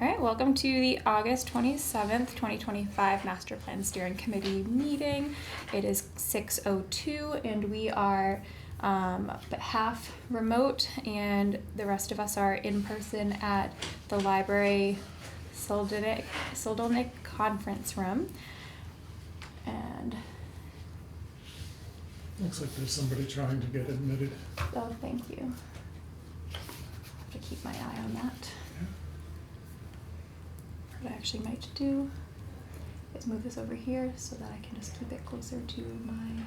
All right, welcome to the August 27th, 2025 Master Plan Steering Committee meeting. It is 6:02 and we are half remote and the rest of us are in person at the library Soldolnik Conference Room. And looks like there's somebody trying to get admitted. oh, thank you. Have to keep my eye on that. What I actually might do is move this over here so that I can just keep it closer to my,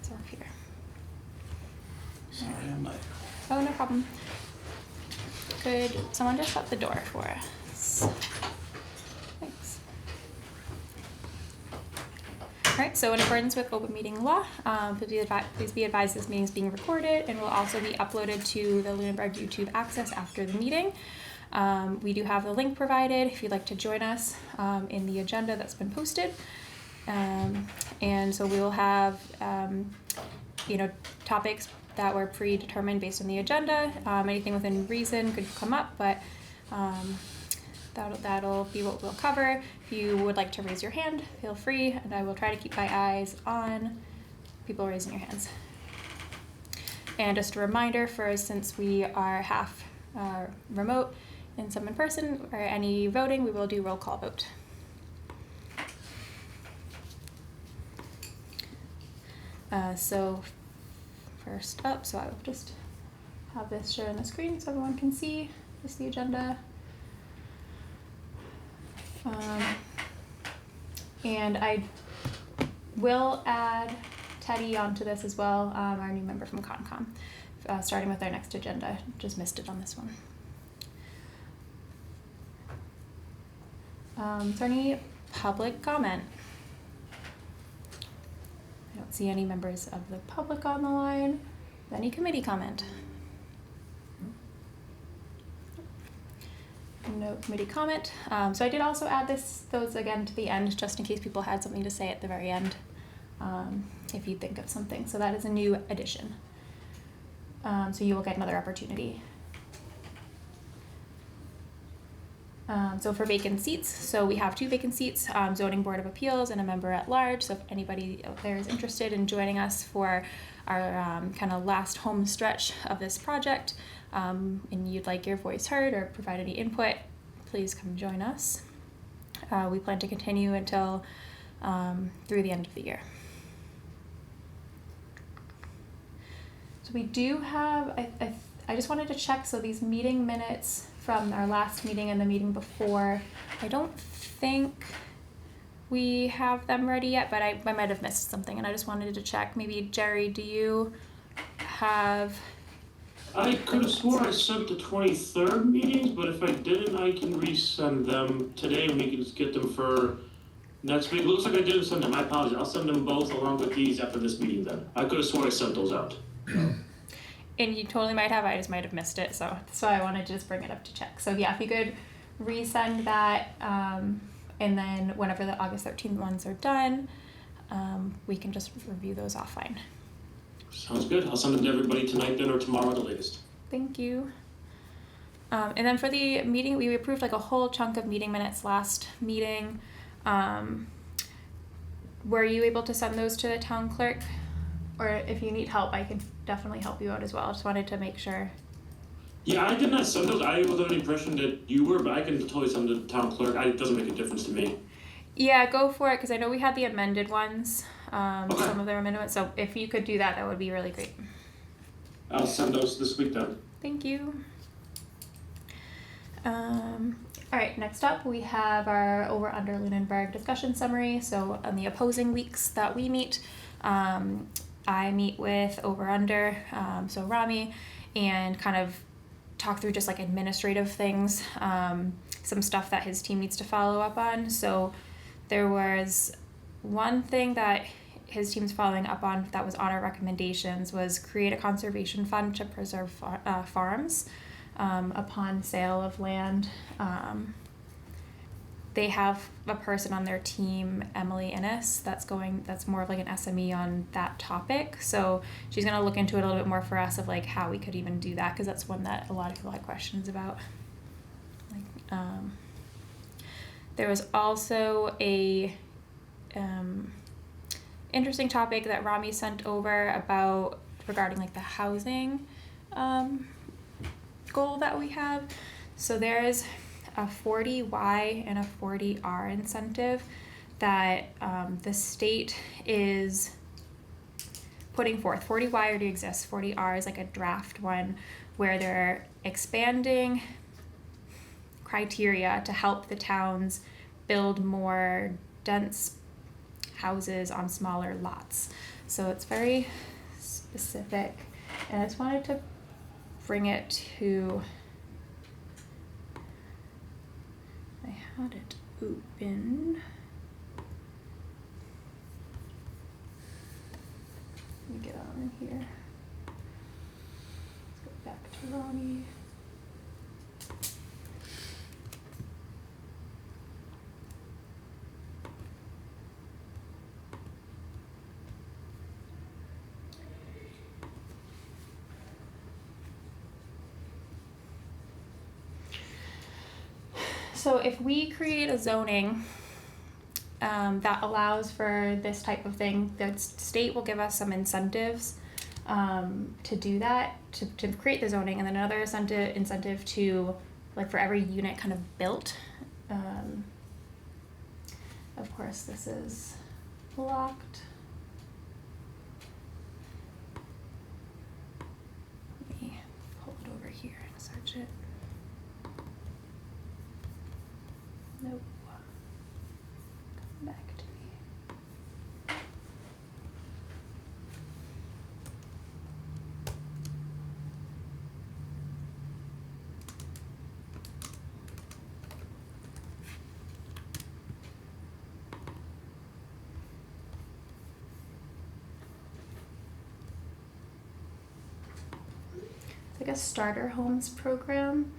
it's over here. Sorry, I'm late. Oh, no problem. Could someone just shut the door for us? Thanks. All right, so in accordance with open meeting law, please be advised this meeting is being recorded and will also be uploaded to the Lunenburg YouTube access after the meeting. We do have the link provided if you'd like to join us in the agenda that's been posted. And so we will have, topics that were predetermined based on the agenda. Anything within reason could come up, but that'll be what we'll cover. If you would like to raise your hand, feel free, and I will try to keep my eyes on people raising your hands. And just a reminder, since we are half remote and some in person, or any voting, we will do roll call vote. So first up, so I will just have this shown on the screen so everyone can see just the agenda. And I will add Teddy onto this as well, our new member from Concom, starting with our next agenda. Just missed it on this one. Is there any public comment? I don't see any members of the public on the line. Any committee comment? No committee comment. So I did also add those again to the end, just in case people had something to say at the very end, if you think of something. So that is a new addition. So you will get another opportunity. So for vacant seats, so we have 2 vacant seats, Zoning Board of Appeals and a member at large. So if anybody out there is interested in joining us for our kind of last home stretch of this project, and you'd like your voice heard or provide any input, please come join us. We plan to continue until through the end of the year. So we do have, I just wanted to check, so these meeting minutes from our last meeting and the meeting before, I don't think we have them ready yet, but I might have missed something and I just wanted to check. Maybe Jerry, do you have? I could have swore I sent the 23rd meetings, but if I didn't, I can resend them today and we can just get them for next week. It looks like I didn't send them. I apologize. I'll send them both along with these after this meeting then. I could have sworn I sent those out. And you totally might have, I just might have missed it, so that's why I wanted to just bring it up to check. So yeah, if you could resend that, and then whenever the August 13th ones are done, we can just review those offline. Sounds good. I'll send them to everybody tonight then or tomorrow at the latest. Thank you. And then for the meeting, we approved like a whole chunk of meeting minutes last meeting. Were you able to send those to the town clerk? Or if you need help, I can definitely help you out as well. I just wanted to make sure. Yeah, I did not send those. I was under the impression that you were, but I can totally send them to the town clerk. It doesn't make a difference to me. Yeah, go for it, because I know we had the amended ones, Okay. some of the amendments. So if you could do that, that would be really great. I'll send those this week then. Thank you. All right, next up we have our over under Lunenburg discussion summary. So on the opposing weeks that we meet, I meet with over under, so Rami, and kind of talk through just like administrative things, some stuff that his team needs to follow up on. So there was one thing that his team's following up on that was on our recommendations was create a conservation fund to preserve farms upon sale of land. they have a person on their team, Emily Innes, that's more of like an SME on that topic. So she's going to look into it a little bit more for us of like how we could even do that, because that's one that a lot of people had questions about. Like, there was also a interesting topic that Rami sent over about regarding like the housing goal that we have. So there's a 40Y and a 40R incentive that the state is putting forth. 40Y already exists. 40R is like a draft one where they're expanding criteria to help the towns build more dense houses on smaller lots. So it's very specific, and I just wanted to bring it to, I had it open. Let me get on in here. Let's go back to Ronnie. So if we create a zoning that allows for this type of thing, the state will give us some incentives to do that, to create the zoning, and then another incentive to, like, for every unit kind of built. Of course, this is blocked. Let me pull it over here and search it. Nope. Come back to me. It's like a starter homes program.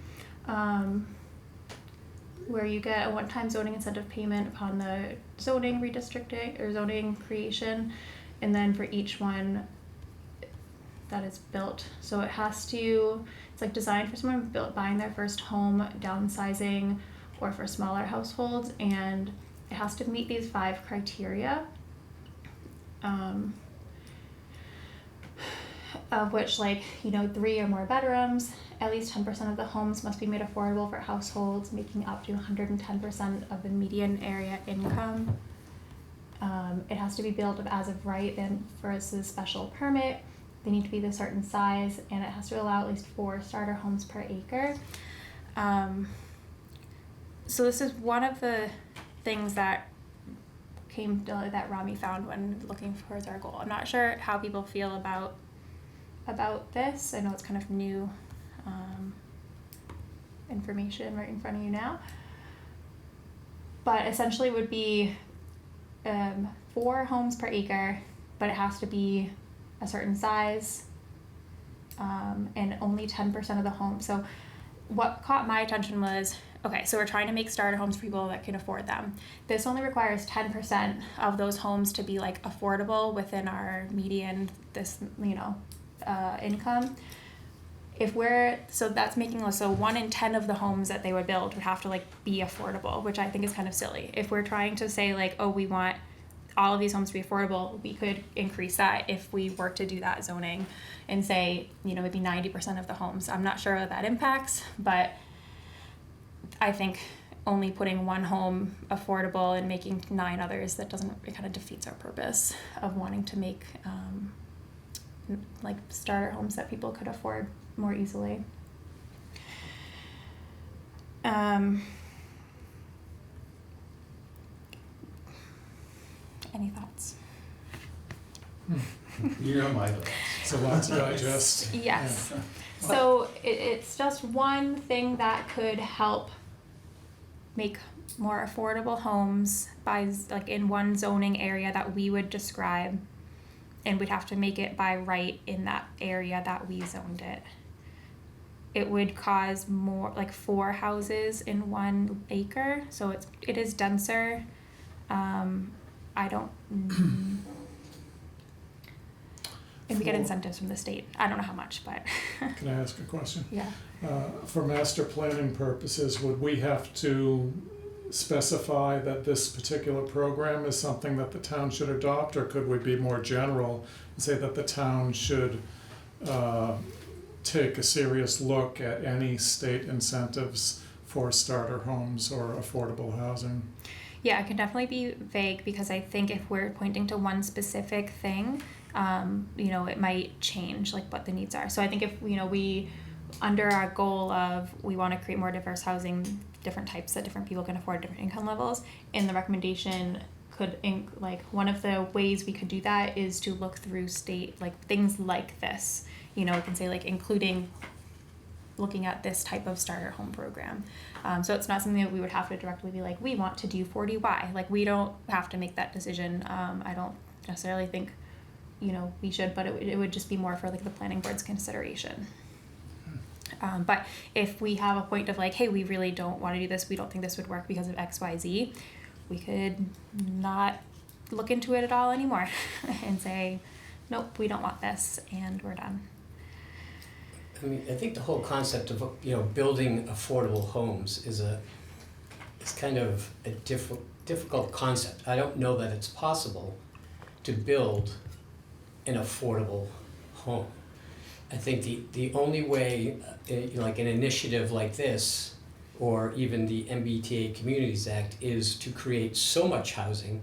Where you get a one-time zoning incentive payment upon the zoning redistricting or zoning creation, and then for each one that is built. So it has to, it's like designed for someone buying their first home, downsizing, or for smaller households, and it has to meet these 5 criteria, of which, like, 3 or more bedrooms. At least 10% of the homes must be made affordable for households making up to 110% of the median area income. It has to be built as of right, and for a special permit, they need to be the certain size, and it has to allow at least 4 starter homes per acre. So this is one of the things that that Rami found when looking towards our goal. I'm not sure how people feel about this. I know it's kind of new information right in front of you now, but essentially it would be 4 homes per acre, but it has to be a certain size, and only 10% of the homes. So what caught my attention was, okay, so we're trying to make starter homes for people that can afford them. This only requires 10% of those homes to be like affordable within our median, income. So that's making, so 1 in 10 of the homes that they would build would have to like be affordable, which I think is kind of silly. If we're trying to say like, oh, we want all of these homes to be affordable, we could increase that if we were to do that zoning and say, maybe 90% of the homes. I'm not sure what that impacts, but I think only putting 1 home affordable and making 9 others, it kind of defeats our purpose of wanting to make like starter homes that people could afford more easily. Any thoughts? My thoughts. It's a lot to digest. Yes. Yeah. So it's just one thing that could help make more affordable homes in one zoning area that we would describe, and we'd have to make it by right in that area that we zoned it. it would cause more, like 4 houses in 1 acre, so it is denser. I don't, and we get incentives from the state. I don't know how much, but Can I ask a question? yeah. For master planning purposes, would we have to specify that this particular program is something that the town should adopt, or could we be more general and say that the town should take a serious look at any state incentives for starter homes or affordable housing? Yeah, it can definitely be vague, because I think if we're pointing to one specific thing, it might change like what the needs are. So I think if, we, under our goal of we want to create more diverse housing, different types that different people can afford, different income levels, in the recommendation could, one of the ways we could do that is to look through state, like things like this, we can say like including looking at this type of starter home program. So it's not something that we would have to directly be like, we want to do 40Y. Like, we don't have to make that decision. I don't necessarily think, we should, but it would just be more for like the planning board's consideration. But if we have a point of like, hey, we really don't want to do this, we don't think this would work because of X, Y, Z, we could not look into it at all anymore and say, nope, we don't want this, and we're done. I mean, I think the whole concept of building affordable homes is kind of a difficult concept. I don't know that it's possible to build an affordable home. I think the only way, like an initiative like this, or even the MBTA Communities Act, is to create so much housing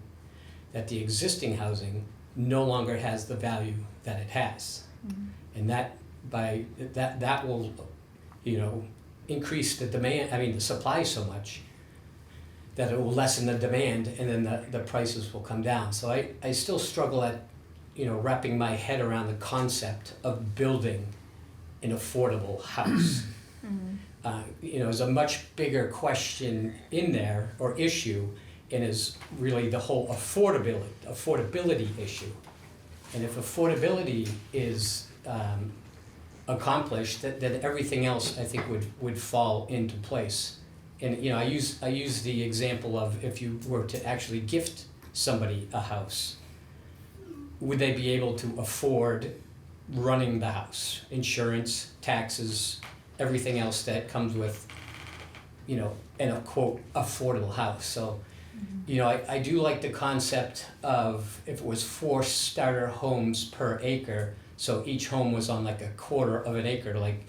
that the existing housing no longer has the value that it has, and that will, increase the demand. I mean, the supply so much that it will lessen the demand, and then the prices will come down. So I still struggle at, wrapping my head around the concept of building an affordable house. There's a much bigger question in there, or issue, and is really the whole affordability issue. And if affordability is accomplished, then everything else I think would fall into place. And I use the example of, if you were to actually gift somebody a house, would they be able to afford running the house, insurance, taxes, everything else that comes with, in a quote affordable house. So, I do like the concept of, if it was 4 starter homes per acre, so each home was on like a quarter of an acre. Like,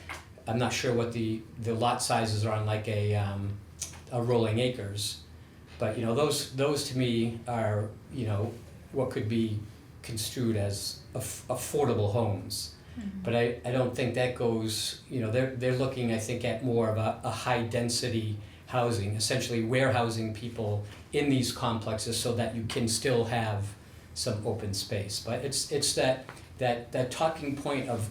I'm not sure what the lot sizes are on like a rolling acres, but those to me are what could be construed as affordable homes. But I don't think that goes, they're looking, I think, at more of a high density housing, essentially warehousing people in these complexes so that you can still have some open space. But it's that talking point of,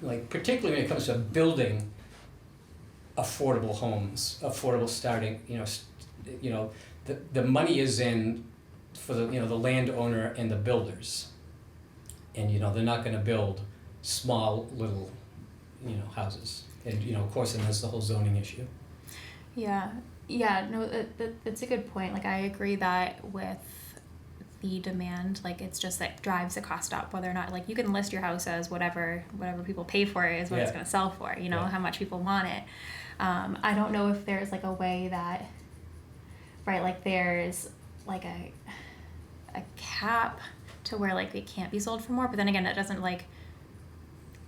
like, particularly when it comes to building affordable homes, affordable starting, the money is in for the landowner and the builders, and they're not going to build small little houses, and of course, and that's the whole zoning issue. No, that's a good point. Like, I agree that with the demand, like, it's just that drives the cost up, whether or not, like, you can list your house as whatever people pay for it is what it's going to sell for, how much people want it. I don't know if there's like a way that, right, like there's like a cap to where like it can't be sold for more, but then again, that doesn't like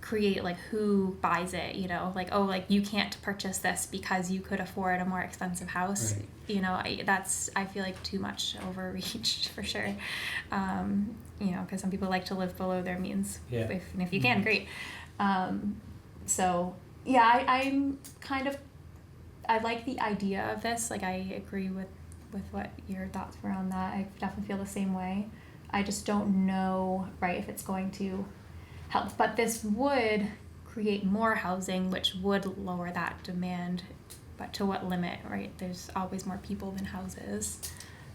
create like who buys it, like, oh, like you can't purchase this because you could afford a more expensive house. Right. I feel like too much overreach for sure. Because some people like to live below their means. Yeah. If you can, great. So yeah, I'm kind of, I like the idea of this. Like, I agree with what your thoughts were on that. I definitely feel the same way. I just don't know, right, if it's going to help. But this would create more housing, which would lower that demand. But to what limit, right? There's always more people than houses.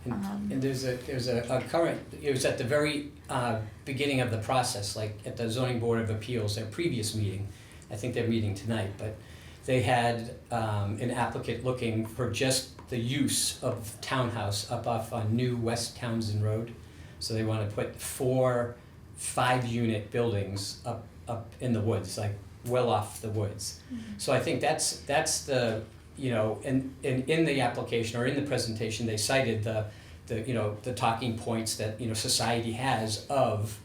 And there's a current, it was at the very beginning of the process, like at the Zoning Board of Appeals, their previous meeting. I think they're meeting tonight, but they had an applicant looking for just the use of townhouse up off on New West Townsend Road. So they want to put 4 5-unit buildings up in the woods, like well off the woods. So I think that's the, you know, and in the application or in the presentation, they cited the you know, the talking points that, you know, society has of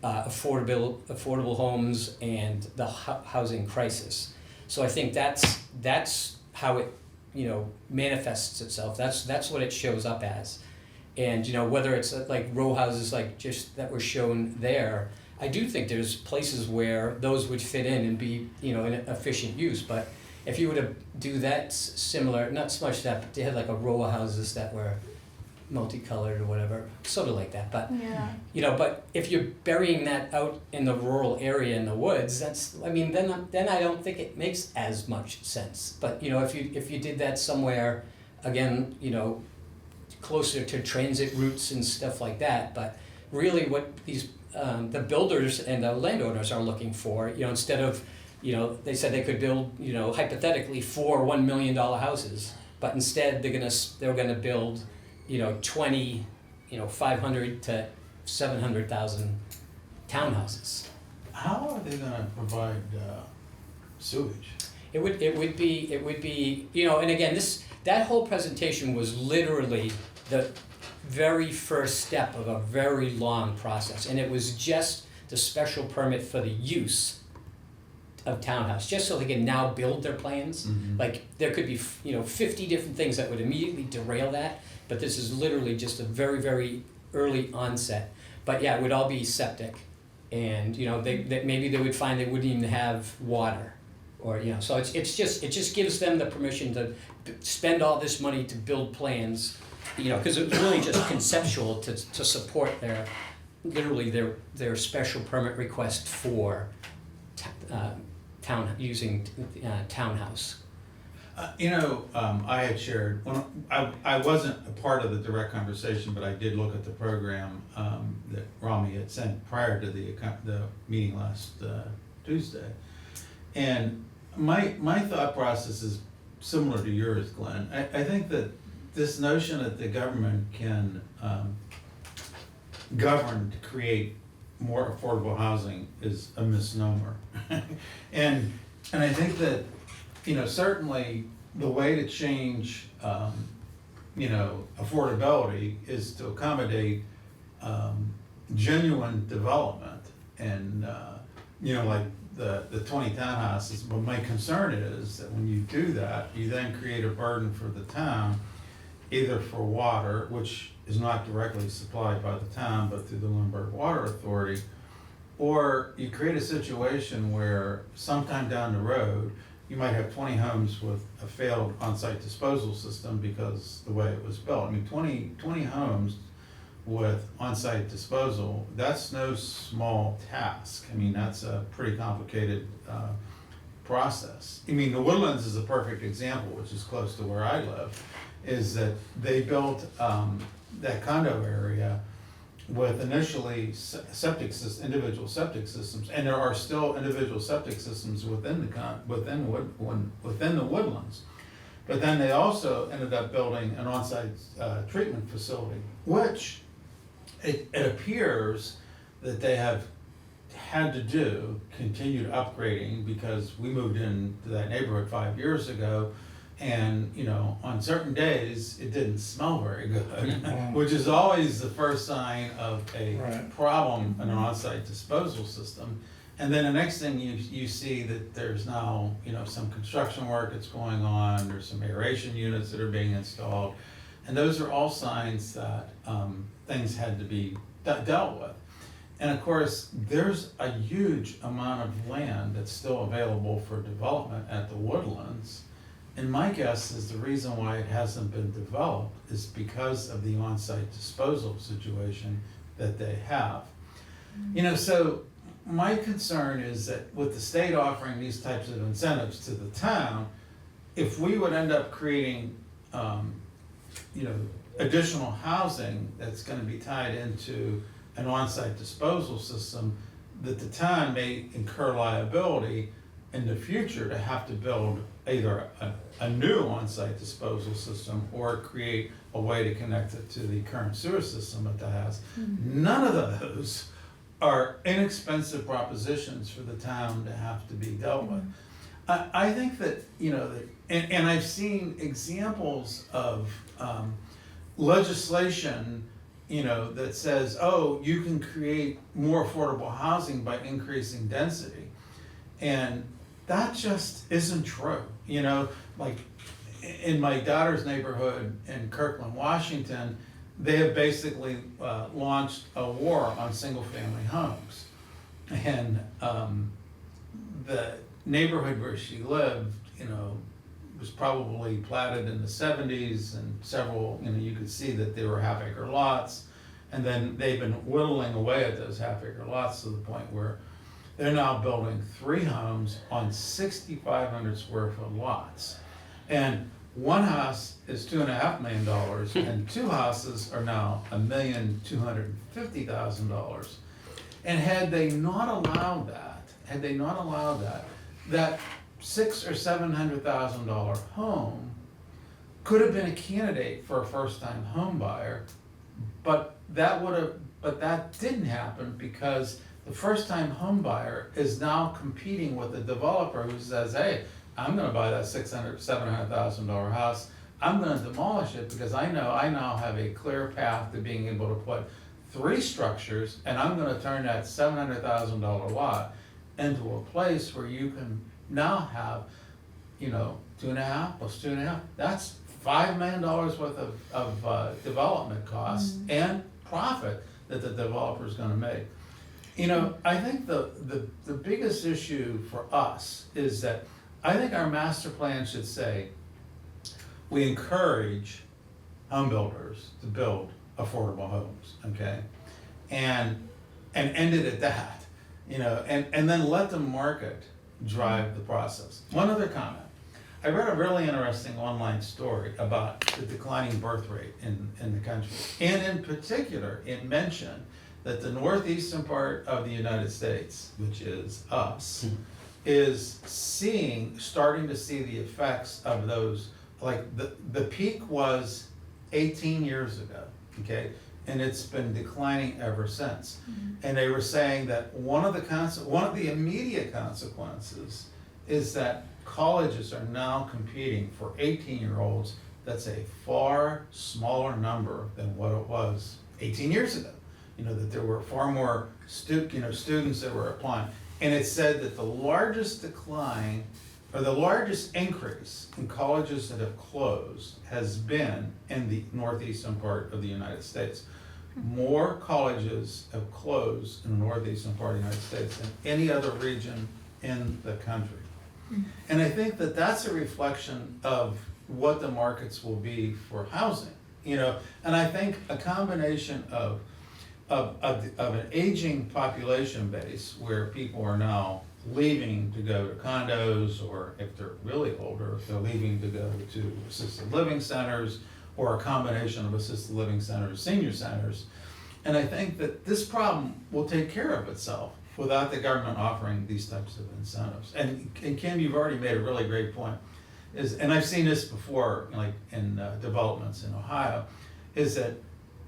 affordable homes and the housing crisis. So I think that's how it, you know, manifests itself. That's what it shows up as. And, you know, whether it's like row houses like just that were shown there, I do think there's places where those would fit in and be, you know, an efficient use. But if you were to do that similar, not so much that, but they had like a row of houses that were multicolored or whatever, sort of like that. But Yeah. you know, but if you're burying that out in the rural area in the woods, that's, I mean, then I don't think it makes as much sense. But you know, if you did that somewhere, again, you know, closer to transit routes and stuff like that. But really, what these the builders and the landowners are looking for, you know, instead of, you know, they said they could build, you know, hypothetically 4 $1 million houses, but instead they're gonna build, you know, 20, you know, 500 to 700,000 townhouses. How are they gonna provide sewage? It would be, you know, and again, that whole presentation was literally the very first step of a very long process, and it was just the special permit for the use of townhouse, just so they can now build their plans. Mhm. Like, there could be, you know, 50 different things that would immediately derail that, but this is literally just a very, very early onset. But yeah, it would all be septic, and, you know, that maybe they would find they wouldn't even have water, or, you know, so it just gives them the permission to spend all this money to build plans, you know, because it was really just conceptual to support their special permit request for townhouse. You know, I had shared, I wasn't a part of the direct conversation, but I did look at the program that Rami had sent prior to the meeting last Tuesday. And my thought process is similar to yours, Glenn. I think that this notion that the government can govern to create more affordable housing is a misnomer. and I think that, you know, certainly the way to change, you know, affordability is to accommodate genuine development. And, you know, like the 20 townhouses, but my concern is that when you do that, you then create a burden for the town, either for water, which is not directly supplied by the town, but through the Lunenburg Water Authority, or you create a situation where sometime down the road, you might have 20 homes with a failed on-site disposal system because the way it was built. I mean, 20 homes with on-site disposal, that's no small task. I mean, that's a pretty complicated process. I mean, the Woodlands is a perfect example, which is close to where I live, is that they built that condo area with initially individual septic systems, and there are still individual septic systems within the Woodlands. But then they also ended up building an on-site treatment facility, which it appears that they have had to do continued upgrading, because we moved into that neighborhood 5 years ago, and, you know, on certain days it didn't smell very good, which is always the first sign of a problem in an on-site disposal system. And then the next thing you see that there's now, you know, some construction work that's going on, there's some aeration units that are being installed, and those are all signs that things had to be dealt with. And of course, there's a huge amount of land that's still available for development at the Woodlands. And my guess is the reason why it hasn't been developed is because of the on-site disposal situation that they have. You know, so my concern is that with the state offering these types of incentives to the town, if we would end up creating, you know, additional housing that's going to be tied into an on-site disposal system, that the town may incur liability in the future to have to build either a new on-site disposal system or create a way to connect it to the current sewer system that it has. None of those are inexpensive propositions for the town to have to be dealt with. I think that, you know, and I've seen examples of legislation, you know, that says, oh, you can create more affordable housing by increasing density. And that just isn't true. You know, like in my daughter's neighborhood in Kirkland, Washington, they have basically launched a war on single-family homes. And the neighborhood where she lived, you know, was probably platted in the 70s, and several, you know, you could see that they were half-acre lots. And then they've been whittling away at those half-acre lots to the point where they're now building 3 homes on 6,500 square foot lots. And one house is $2.5 million, and 2 houses are now $1,250,000. And had they not allowed that, that $600,000 or $700,000 home could have been a candidate for a first-time home buyer, but that didn't happen because the first-time home buyer is now competing with a developer who says, hey, I'm gonna buy that $600,000, $700,000 house. I'm gonna demolish it because I know I now have a clear path to being able to put 3 structures, and I'm gonna turn that $700,000 lot into a place where you can now have, you know, 2.5 plus 2.5. That's $5 million worth of development costs and profit that the developer is gonna make. You know, I think the biggest issue for us is that I think our master plan should say, we encourage home builders to build affordable homes, okay? And end it at that, you know, and then let the market drive the process. One other comment. I read a really interesting online story about the declining birth rate in the country. And in particular, it mentioned that the northeastern part of the United States, which is us, is starting to see the effects of those. Like the peak was 18 years ago, okay? And it's been declining ever since. And they were saying that one of the immediate consequences is that colleges are now competing for 18-year-olds. That's a far smaller number than what it was 18 years ago. You know, that there were far more students that were applying. And it said that the largest decline, or the largest increase in colleges that have closed has been in the northeastern part of the United States. More colleges have closed in the northeastern part of the United States than any other region in the country. And I think that that's a reflection of what the markets will be for housing, you know. And I think a combination of an aging population base where people are now leaving to go to condos, or if they're really older, if they're leaving to go to assisted living centers, or a combination of assisted living centers, senior centers. And I think that this problem will take care of itself without the government offering these types of incentives. And Kim, you've already made a really great point, and I've seen this before, like in developments in Ohio, is that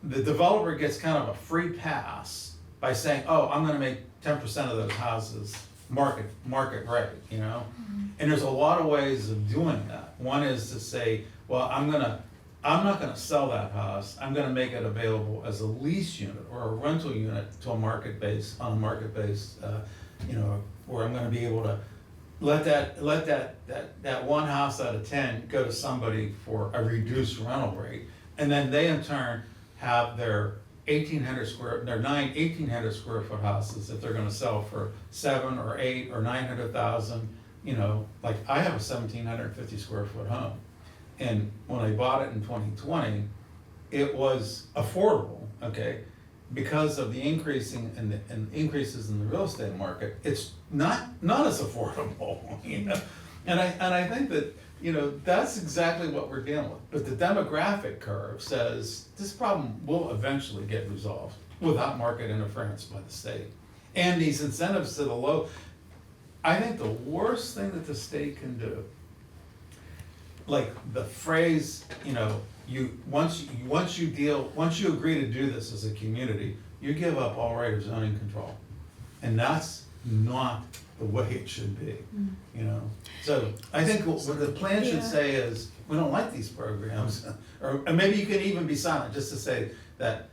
the developer gets kind of a free pass by saying, oh, I'm gonna make 10% of those houses market rate, you know? And there's a lot of ways of doing that. One is to say, well, I'm not gonna sell that house, I'm gonna make it available as a lease unit or a rental unit to a market-based, you know, where I'm gonna be able to let that one house out of 10 go to somebody for a reduced rental rate. And then they in turn have their 1,800 square foot houses that they're gonna sell for 7 or 8 or 900,000, you know, like I have a 1,750 square foot home. And when I bought it in 2020, it was affordable, okay? Because of the increases in the real estate market, it's not as affordable, you know? And I think that, you know, that's exactly what we're dealing with. But the demographic curve says this problem will eventually get resolved without market interference by the state. And these incentives to the low, I think the worst thing that the state can do, like the phrase, once you agree to do this as a community, you give up all right of zoning control. And that's not the way it should be, So I think what the plan should say is, we don't like these programs, or maybe you can even be silent, just to say that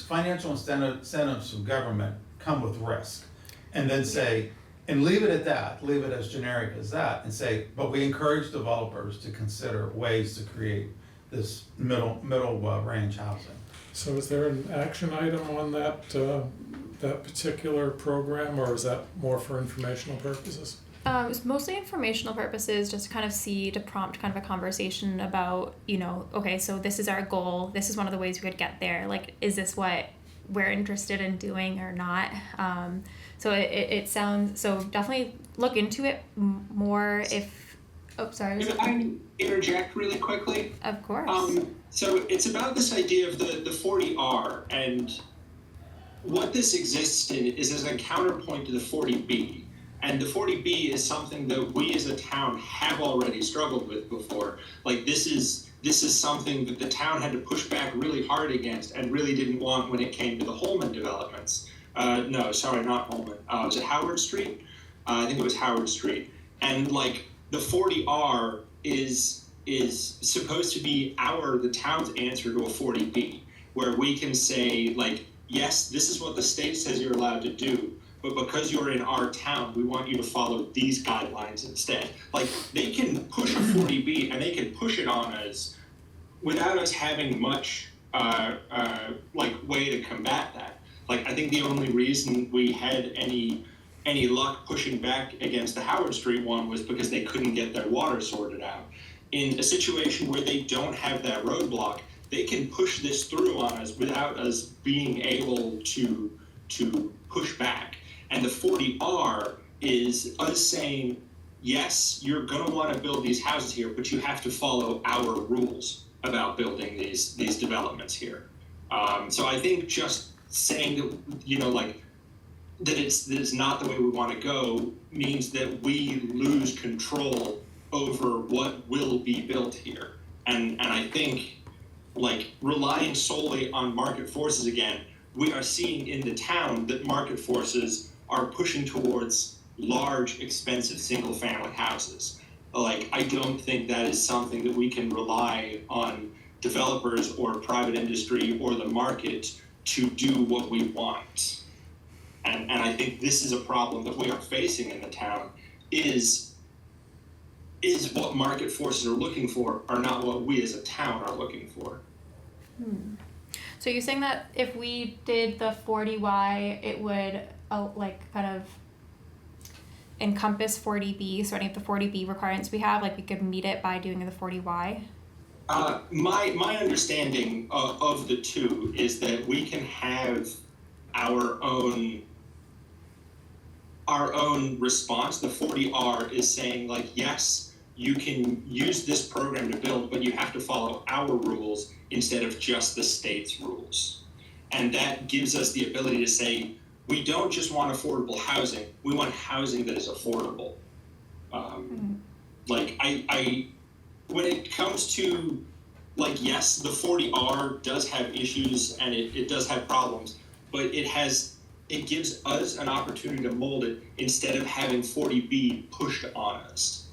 financial incentives from government come with risk. And then say, and leave it at that, leave it as generic as that, and say, but we encourage developers to consider ways to create this middle range housing. So is there an action item on that particular program, or is that more for informational purposes? It's mostly informational purposes, just to prompt kind of a conversation about, okay, so this is our goal. This is one of the ways we could get there. Like, is this what we're interested in doing or not? So it sounds, so definitely look into it more if, sorry. If I can interject really quickly? Of course. So it's about this idea of the 40R, and what this exists in is as a counterpoint to the 40B. And the 40B is something that we as a town have already struggled with before. Like, this is something that the town had to push back really hard against and really didn't want when it came to the Holman developments. No, sorry, not Holman. Was it Howard Street? I think it was Howard Street. And like, the 40R is supposed to be the town's answer to a 40B, where we can say, like, yes, this is what the state says you're allowed to do, but because you're in our town, we want you to follow these guidelines instead. Like, they can push a 40B and they can push it on us without us having much way to combat that. Like, I think the only reason we had any luck pushing back against the Howard Street one was because they couldn't get their water sorted out. In a situation where they don't have that roadblock, they can push this through on us without us being able to push back. And the 40R is us saying, yes, you're going to want to build these houses here, but you have to follow our rules about building these developments here. So I think just saying that, that it's not the way we want to go means that we lose control over what will be built here. And I think, like, relying solely on market forces again, we are seeing in the town that market forces are pushing towards large, expensive single-family houses. Like, I don't think that is something that we can rely on developers or private industry or the market to do what we want. And I think this is a problem that we are facing in the town, is what market forces are looking for are not what we as a town are looking for. So you're saying that if we did the 40Y, it would kind of encompass 40B, so any of the 40B requirements we have, like we could meet it by doing the 40Y? My understanding of the two is that we can have our own response. The 40R is saying, like, yes, you can use this program to build, but you have to follow our rules instead of just the state's rules. And that gives us the ability to say, we don't just want affordable housing, we want housing that is affordable. Like, I when it comes to, like, yes, the 40R does have issues and it does have problems, but it gives us an opportunity to mold it instead of having 40B pushed on us.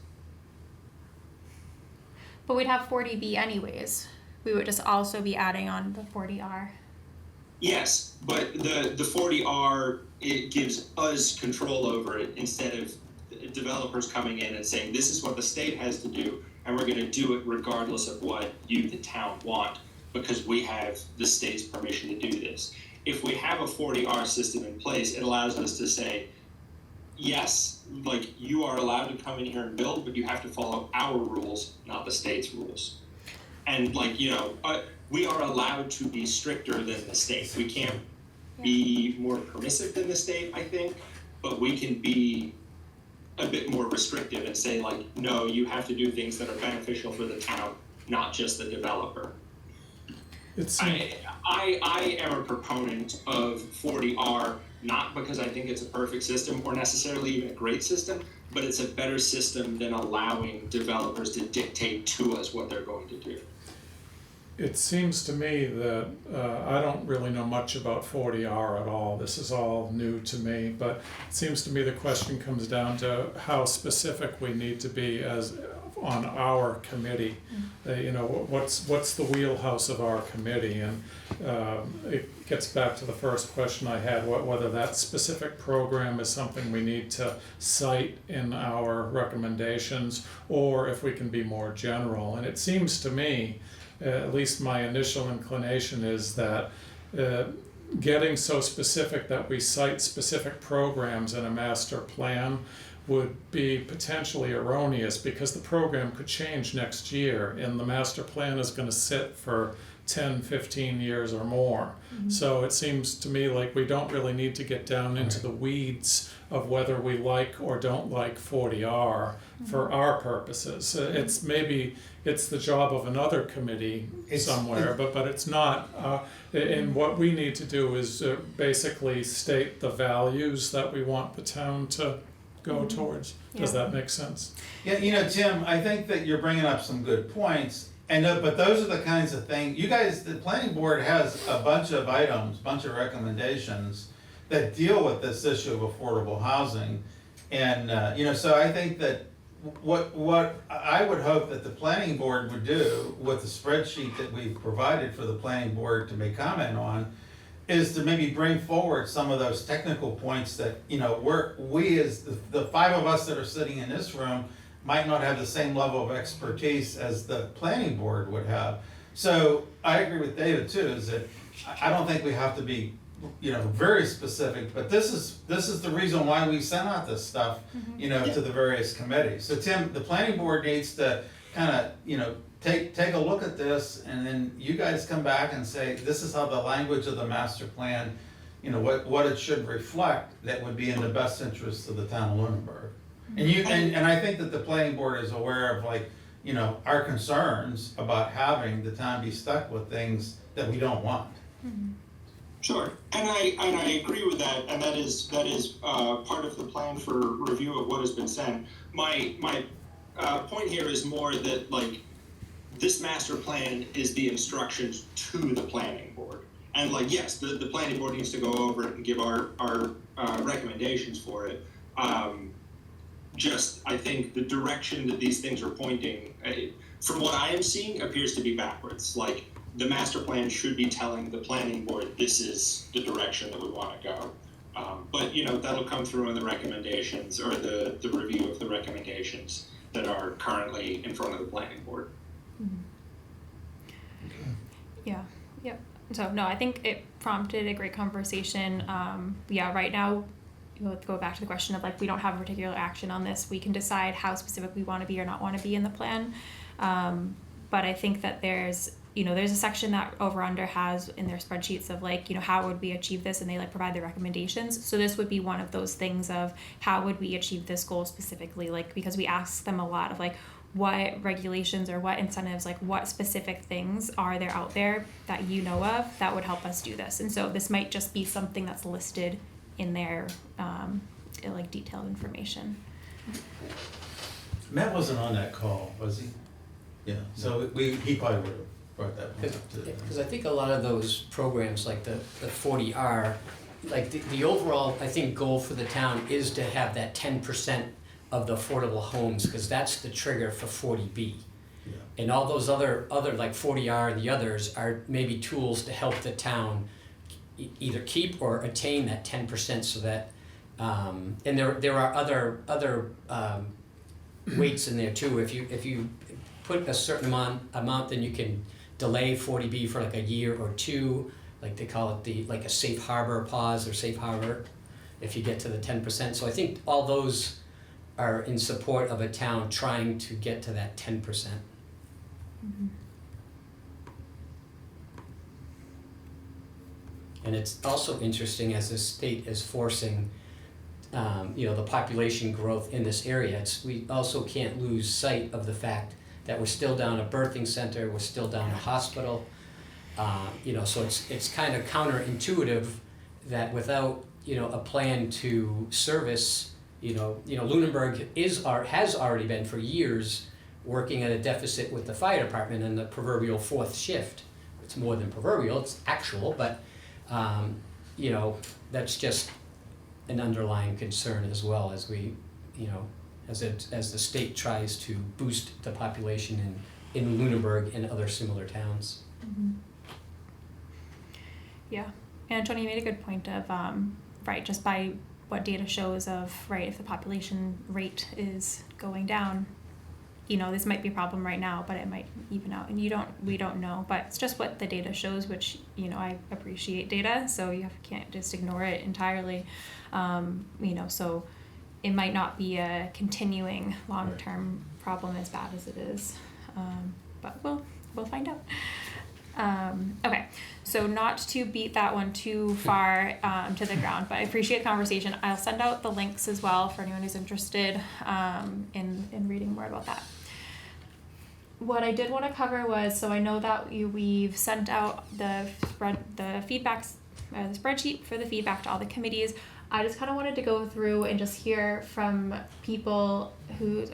But we'd have 40B anyways. We would just also be adding on the 40R. Yes, but the 40R, it gives us control over it instead of developers coming in and saying, this is what the state has to do, and we're going to do it regardless of what you, the town, want, because we have the state's permission to do this. If we have a 40R system in place, it allows us to say, yes, like, you are allowed to come in here and build, but you have to follow our rules, not the state's rules. And, like, we are allowed to be stricter than the state. We can't be more permissive than the state, I think, but we can be a bit more restrictive and say, like, no, you have to do things that are beneficial for the town, not just the developer. It's, I am a proponent of 40R, not because I think it's a perfect system or necessarily even a great system, but it's a better system than allowing developers to dictate to us what they're going to do. it seems to me that, I don't really know much about 40R at all. This is all new to me, but it seems to me the question comes down to how specific we need to be as, on our committee. You know, what's the wheelhouse of our committee? And it gets back to the first question I had, whether that specific program is something we need to cite in our recommendations, or if we can be more general. And it seems to me, at least my initial inclination is that getting so specific that we cite specific programs in a master plan would be potentially erroneous, because the program could change next year and the master plan is going to sit for 10, 15 years or more. So it seems to me like we don't really need to get down into the weeds of whether we like or don't like 40R for our purposes. It's maybe it's the job of another committee somewhere, but it's not. And what we need to do is basically state the values that we want the town to go towards. Does that make sense? Yeah, you know, Tim, I think that you're bringing up some good points, and but those are the kinds of things, you guys, the planning board has a bunch of items, bunch of recommendations that deal with this issue of affordable housing. And, you know, so I think that what I would hope that the planning board would do with the spreadsheet that we've provided for the planning board to make comment on is to maybe bring forward some of those technical points that, you know, we as the five of us that are sitting in this room might not have the same level of expertise as the planning board would have. So I agree with David too, is that I don't think we have to be, you know, very specific, but this is the reason why we sent out this stuff, you know, to the various committees. So Tim, the planning board needs to kind of, you know, take a look at this, and then you guys come back and say, this is how the language of the master plan, you know, what it should reflect that would be in the best interest of the town of Lunenburg. And I think that the planning board is aware of, like, you know, our concerns about having the town be stuck with things that we don't want. Sure, and I agree with that, and that is part of the plan for review of what has been sent. My point here is more that, like, this master plan is the instructions to the planning board, and, like, yes, the planning board needs to go over it and give our recommendations for it. Just, I think the direction that these things are pointing, from what I am seeing, appears to be backwards. Like, the master plan should be telling the planning board, this is the direction that we want to go. But, you know, that'll come through in the recommendations, or the review of the recommendations that are currently in front of the planning board. Yeah, yep. So no, I think it prompted a great conversation. Yeah, right now, let's go back to the question of, like, we don't have a particular action on this. We can decide how specific we want to be or not want to be in the plan. But I think that there's a section that Over Under has in their spreadsheets of, like, you know, how would we achieve this, and they, like, provide the recommendations. So this would be one of those things of how would we achieve this goal specifically, like, because we ask them a lot of, like, what regulations or what incentives, like, what specific things are there out there that you know of that would help us do this. And so this might just be something that's listed in their like, detailed information. Matt wasn't on that call, was he? Yeah, so he probably would have brought that one up too. Because I think a lot of those programs, like the 40R, like the overall, I think, goal for the town is to have that 10% of the affordable homes, because that's the trigger for 40B. Yeah. And all those other like 40R and the others are maybe tools to help the town either keep or attain that 10%, so that and there are other weights in there too. If you put a certain amount, then you can delay 40B for like a year or two, like they call it like a safe harbor pause or safe harbor, if you get to the 10%. So I think all those are in support of a town trying to get to that 10%. Mm-hmm. And it's also interesting, as the state is forcing the population growth in this area, we also can't lose sight of the fact that we're still down a birthing center, we're still down a hospital. So it's kind of counterintuitive that without, a plan to service, Lunenburg has already been for years working at a deficit with the fire department and the proverbial fourth shift. It's more than proverbial, it's actual, but, that's just an underlying concern as well as we, as the state tries to boost the population in Lunenburg and other similar towns. Mm-hmm. Yeah, and Tony, you made a good point of, right, just by what data shows of, right, if the population rate is going down, this might be a problem right now, but it might even out, and we don't know, but it's just what the data shows, which, I appreciate data, so you can't just ignore it entirely, so it might not be a continuing long-term problem as bad as it is, but we'll find out. Okay, so not to beat that one too far to the ground, but I appreciate the conversation. I'll send out the links as well for anyone who's interested in reading more about that. What I did want to cover was, so I know that we've sent out the spreadsheet for the feedback to all the committees. I just kind of wanted to go through and just hear from people who,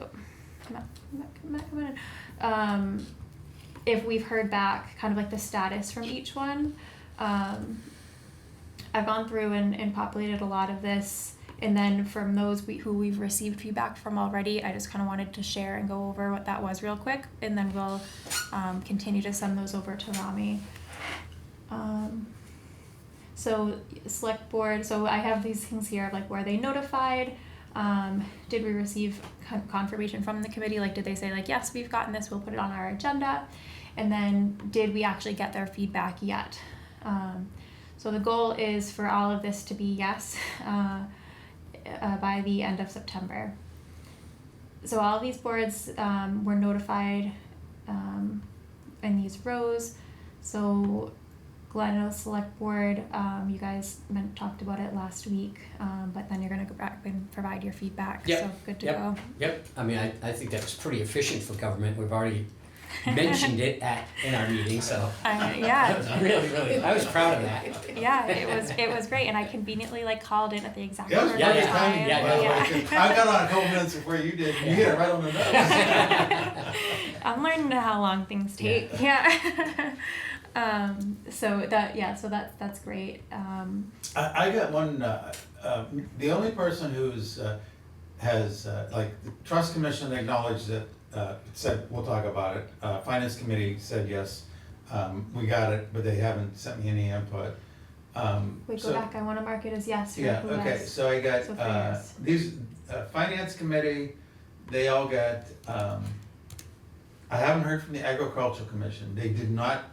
if we've heard back kind of like the status from each one. I've gone through and populated a lot of this, and then from those who we've received feedback from already, I just kind of wanted to share and go over what that was real quick, and then we'll continue to send those over to Rami. So select board, so I have these things here of like, were they notified? Did we receive confirmation from the committee? Like, did they say like, yes, we've gotten this, we'll put it on our agenda? And then did we actually get their feedback yet? So the goal is for all of this to be yes by the end of September. So all of these boards were notified in these rows. So Glen Select Board, you guys talked about it last week, but then you're going to go back and provide your feedback. Yep. So good to Yep. go. Yep. I mean, I think that was pretty efficient for government. We've already mentioned it in our meeting, so Yeah. really, I was proud of that. Yeah, it was great, and I conveniently called in at the exact Yeah, it was perfect perfect time. timing. Yeah. I got on a couple minutes before you did, and you hit it right on the nose. I'm learning how long things take. Yeah. So that's great. I got one, the only person who's, has, like, the trust commission acknowledged that, said, we'll talk about it. Finance committee said, yes, we got it, but they haven't sent me any input. Wait, go So- back. I want to mark it as yes. For Yeah, who okay, has- so I got, So for yes. these, finance committee, they all got, I haven't heard from the agricultural commission. They did not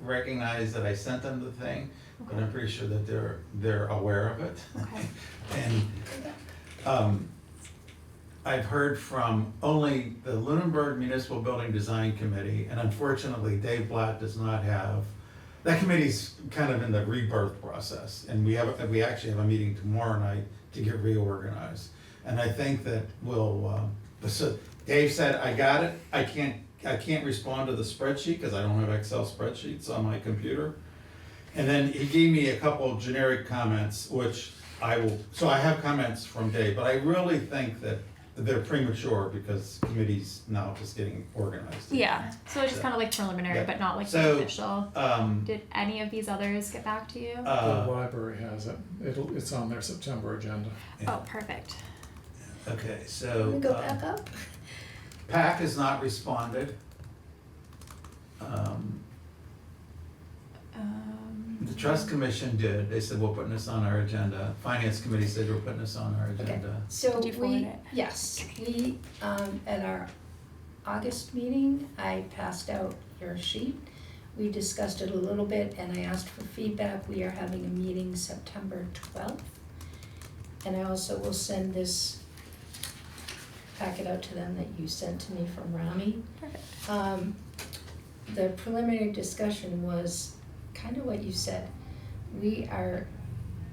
recognize that I sent them the thing, but I'm pretty sure that they're aware of it. Okay. And, I've heard from only the Lunenburg Municipal Building Design Committee, and unfortunately Dave Blatt does not have, that committee's kind of in the rebirth process, and we actually have a meeting tomorrow night to get reorganized. And I think that so Dave said, I got it, I can't respond to the spreadsheet because I don't have Excel spreadsheets on my computer. And then he gave me a couple of generic comments, which so I have comments from Dave, but I really think that they're premature because committee's now just getting organized. Yeah. So it's just kind of like preliminary, Yeah. but not like So, official. Did any of these others get back to you? The library has it. It's on their September agenda. Yeah. Oh, perfect. Okay, Can so, we go back up? PAC has not responded. The trust commission did, they said, we're putting this on our agenda. Finance committee said, we're putting this on our agenda. So Did you forward it? yes, we, at our August meeting, I passed out your sheet. We discussed it a little bit and I asked for feedback. We are having a meeting September 12th. And I also will send this packet out to them that you sent to me from Rami. Perfect. The preliminary discussion was kind of what you said. We are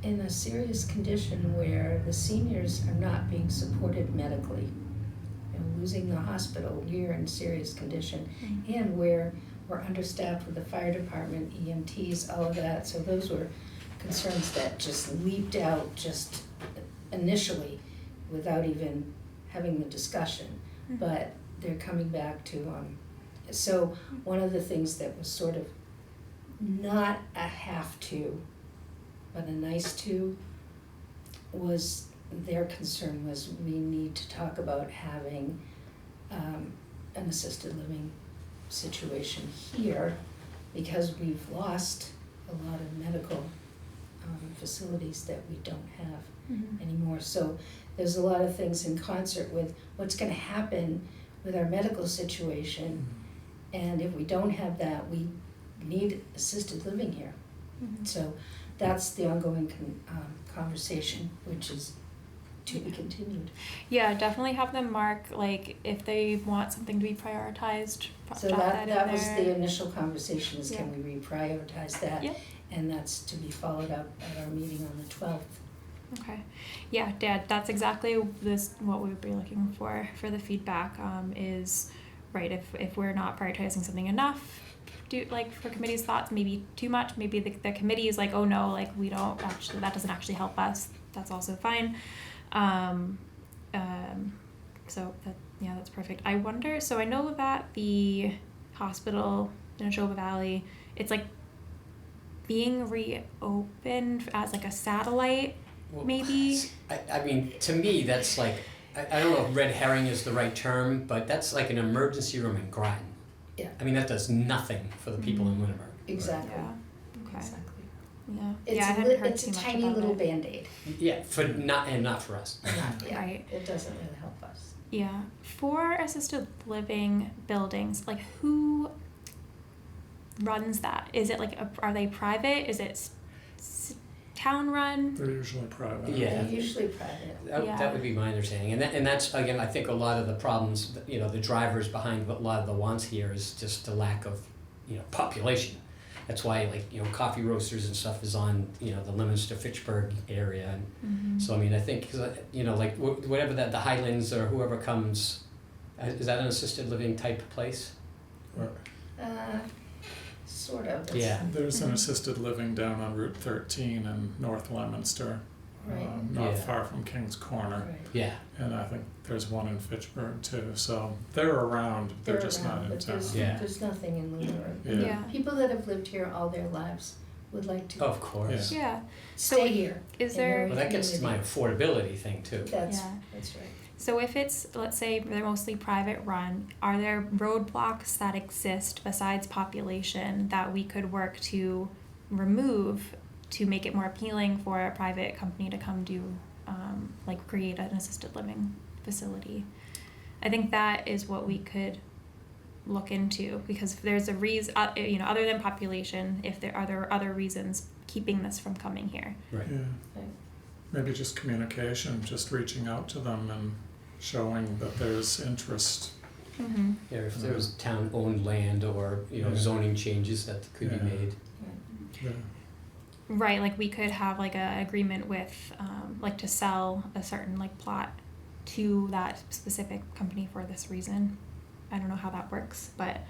in a serious condition where the seniors are not being supported medically. And losing the hospital, we're in serious condition. And where we're understaffed with the fire department, EMTs, all of that, so those were concerns that just leaped out just initially without even having the discussion, but they're coming back to, so one of the things that was sort of not a have to, but a nice to, was their concern was we need to talk about having an assisted living situation here because we've lost a lot of medical facilities that we don't have anymore. So there's a lot of things in concert with what's going to happen with our medical situation, and if we don't have that, we need assisted living here. So that's the ongoing conversation, which is to be continued. Yeah, definitely have them mark, like, if they want something to be prioritized. So drop that in was there. the initial conversation, is can we reprioritize that? Yep. And that's to be followed up at our meeting on the 12th. Okay. Yeah, Dad, that's exactly what we would be looking for the feedback, is, right, if we're not prioritizing something enough, like for committee's thoughts, maybe too much, maybe the committee is like, oh no, like we don't actually, that doesn't actually help us, that's also fine. So that's perfect. I wonder, so I know that the hospital in Neshoba Valley, it's like being reopened as like a satellite, Well, maybe? I mean, to me, that's like, I don't know if red herring is the right term, but that's like an emergency room in Groton. Yeah. I mean, that does nothing for the people in Lunenburg. Exactly. Yeah. Okay. Exactly. Yeah. It's yeah, I a, hadn't heard it's too a much tiny about little it. Band-Aid. Yeah, not for us. Yeah, Right. it doesn't really help us. Yeah. For assisted living buildings, like who runs that? Is it like are they private? Is it town run? They're usually private. Yeah. They're usually private. That would be my understanding, and that's again, I think a lot of the problems, the drivers behind a lot of the wants here is just the lack of, population. That's why, like, coffee roasters and stuff is on, the Leominster Fitchburg area, and so I mean, I think, like whatever that the Highlands or whoever comes, is that an assisted living type place? Sort of. Yeah. There's an assisted living down on Route 13 in North Leominster, Right. not Yeah. far from King's Corner. Right. Yeah. And I think there's one in Fitchburg too. So they're around, they're just around, not in but town. there's nothing in Lunenburg. Yeah. Yeah. People that have lived here all their lives would like to Of course. Yeah. stay here. Is in their there? Well, that gets to my affordability thing too. That's Yeah. that's right. So if it's, let's say they're mostly private run, are there roadblocks that exist besides population that we could work to remove to make it more appealing for a private company to come do, like create an assisted living facility? I think that is what we could look into, because if there's a reason, other than population, if there are other reasons keeping this from coming here. Right. Yeah. Right. Maybe just communication, just reaching out to them and showing that there's interest. Mm-hmm. Yeah, if there was town-owned land or, Yeah. zoning changes that could Yeah. be made. Yeah. Right, like we could have like a agreement with, like to sell a certain like plot to that specific company for this reason. I don't know how that works, but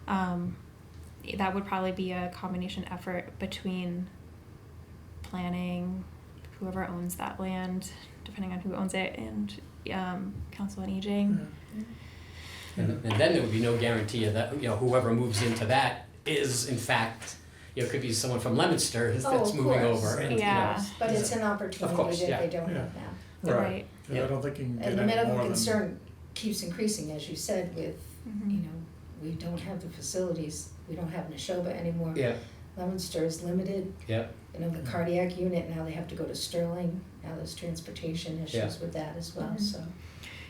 that would probably be a combination effort between planning, whoever owns that land, depending on who owns it, and council on aging. And then there would be no guarantee of that, whoever moves into that is in fact, could be someone from Leominster that's of moving course. over. And, Yeah. But it's an opportunity course, that yeah. they don't Yeah. have now. Right. Yeah, I don't think you can get And the any medical more than. concern keeps increasing, as you said, with, Mhm. we don't have the facilities, we don't have Neshoba anymore. Yeah, Leominster is limited, yeah, the cardiac unit, now they have to go to Sterling, now there's transportation issues Yeah. with that as well, Mhm. so.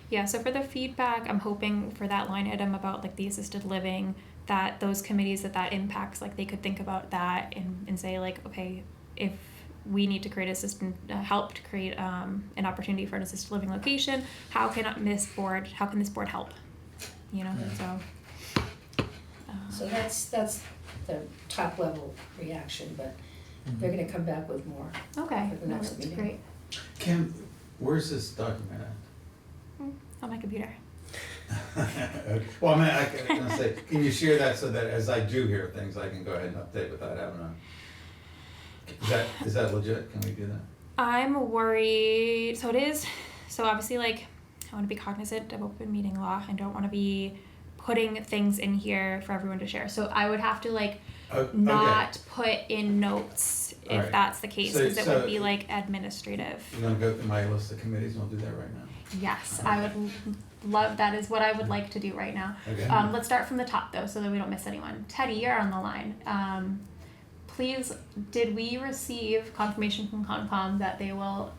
Yeah, so for the feedback, I'm hoping for that line item about like the assisted living, that those committees that impacts, like they could think about that and say like, okay, if we need to create help to create an opportunity for an assisted living location, how can this board help? So. So that's the top level reaction, but they're gonna come back with more. Okay, For the no, next that's meeting. great. Kim, where's this document at? On my computer. Okay. Well, I mean, I was gonna say, can you share that so that as I do hear things, I can go ahead and update without having a, is that legit? Can we do that? I'm worried. So it is. So obviously, like, I want to be cognizant of open meeting law. I don't want to be putting things in here for everyone to share. So I would have to like not put in notes if Alright. that's the case, So- because it so- would be like administrative. You wanna go through my list of committees, and we'll do that right now? Yes, I would love. That is what I would like to do right now. Okay. Let's start from the top though, so that we don't miss anyone. Teddy, you're on the line. Please, did we receive confirmation from Concom that they will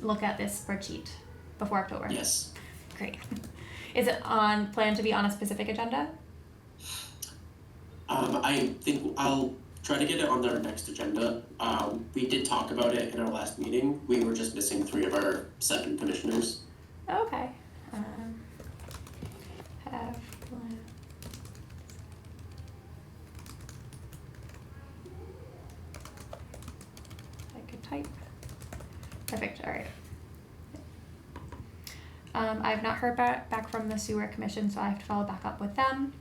look at this spreadsheet before October? Yes. Great. Is it planned to be on a specific agenda? I think I'll try to get it on their next agenda. We did talk about it in our last meeting. We were just missing 3 of our 7 commissioners. Okay. I could type. Perfect. All right. I've not heard back from the sewer commission, so I have to follow back up with them.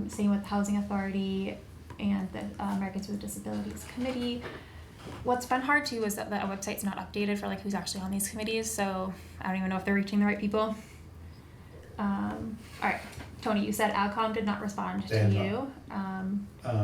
Same with the housing authority and the Americans with Disabilities Committee. What's been hard too is that the website's not updated for like who's actually on these committees, so I don't even know if they're reaching the right people. All right, Tony, you said AgCom did not respond They to have you.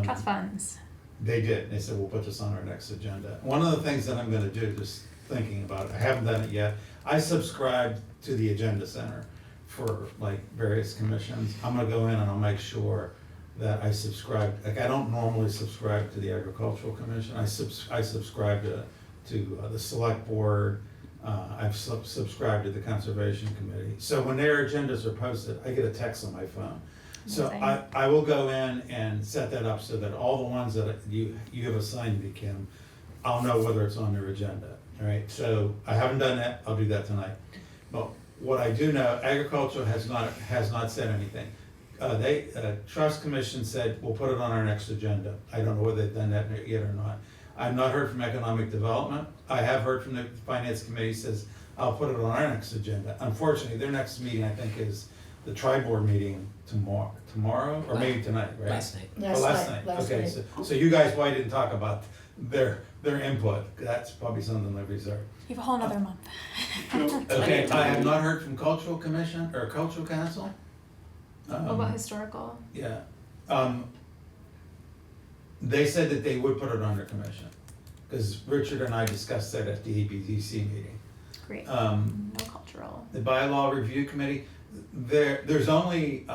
Trust funds. They did. They said, we'll put this on our next agenda. One of the things that I'm gonna do, just thinking about it, I haven't done it yet, I subscribed to the Agenda Center for like various commissions. I'm gonna go in and I'll make sure that I subscribe, like I don't normally subscribe to the Agricultural Commission. I subscribe to the Select Board. I've subscribed to the Conservation Committee. So when their agendas are posted, I get a text on my phone. So Amazing. I will go in and set that up so that all the ones that you have assigned me, Kim, I'll know whether it's on their agenda, all right? So I haven't done that, I'll do that tonight. But what I do know, Agriculture has not said anything. Trust Commission said, we'll put it on our next agenda. I don't know whether they've done that yet or not. I've not heard from Economic Development. I have heard from the Finance Committee says, I'll put it on our next agenda. Unfortunately, their next meeting, I think, is the Tri-Board meeting tomorrow, or maybe tonight, right? Last night. Last night. Okay, so you guys probably didn't talk about their input. That's probably something they reserve. You have a whole nother month. Okay, I have not heard from Cultural Commission, or Cultural Council. What about historical? Yeah. They said that they would put it on their commission, because Richard and I discussed that at the ABDC meeting. Great. No cultural. The Bylaw Review Committee, there's only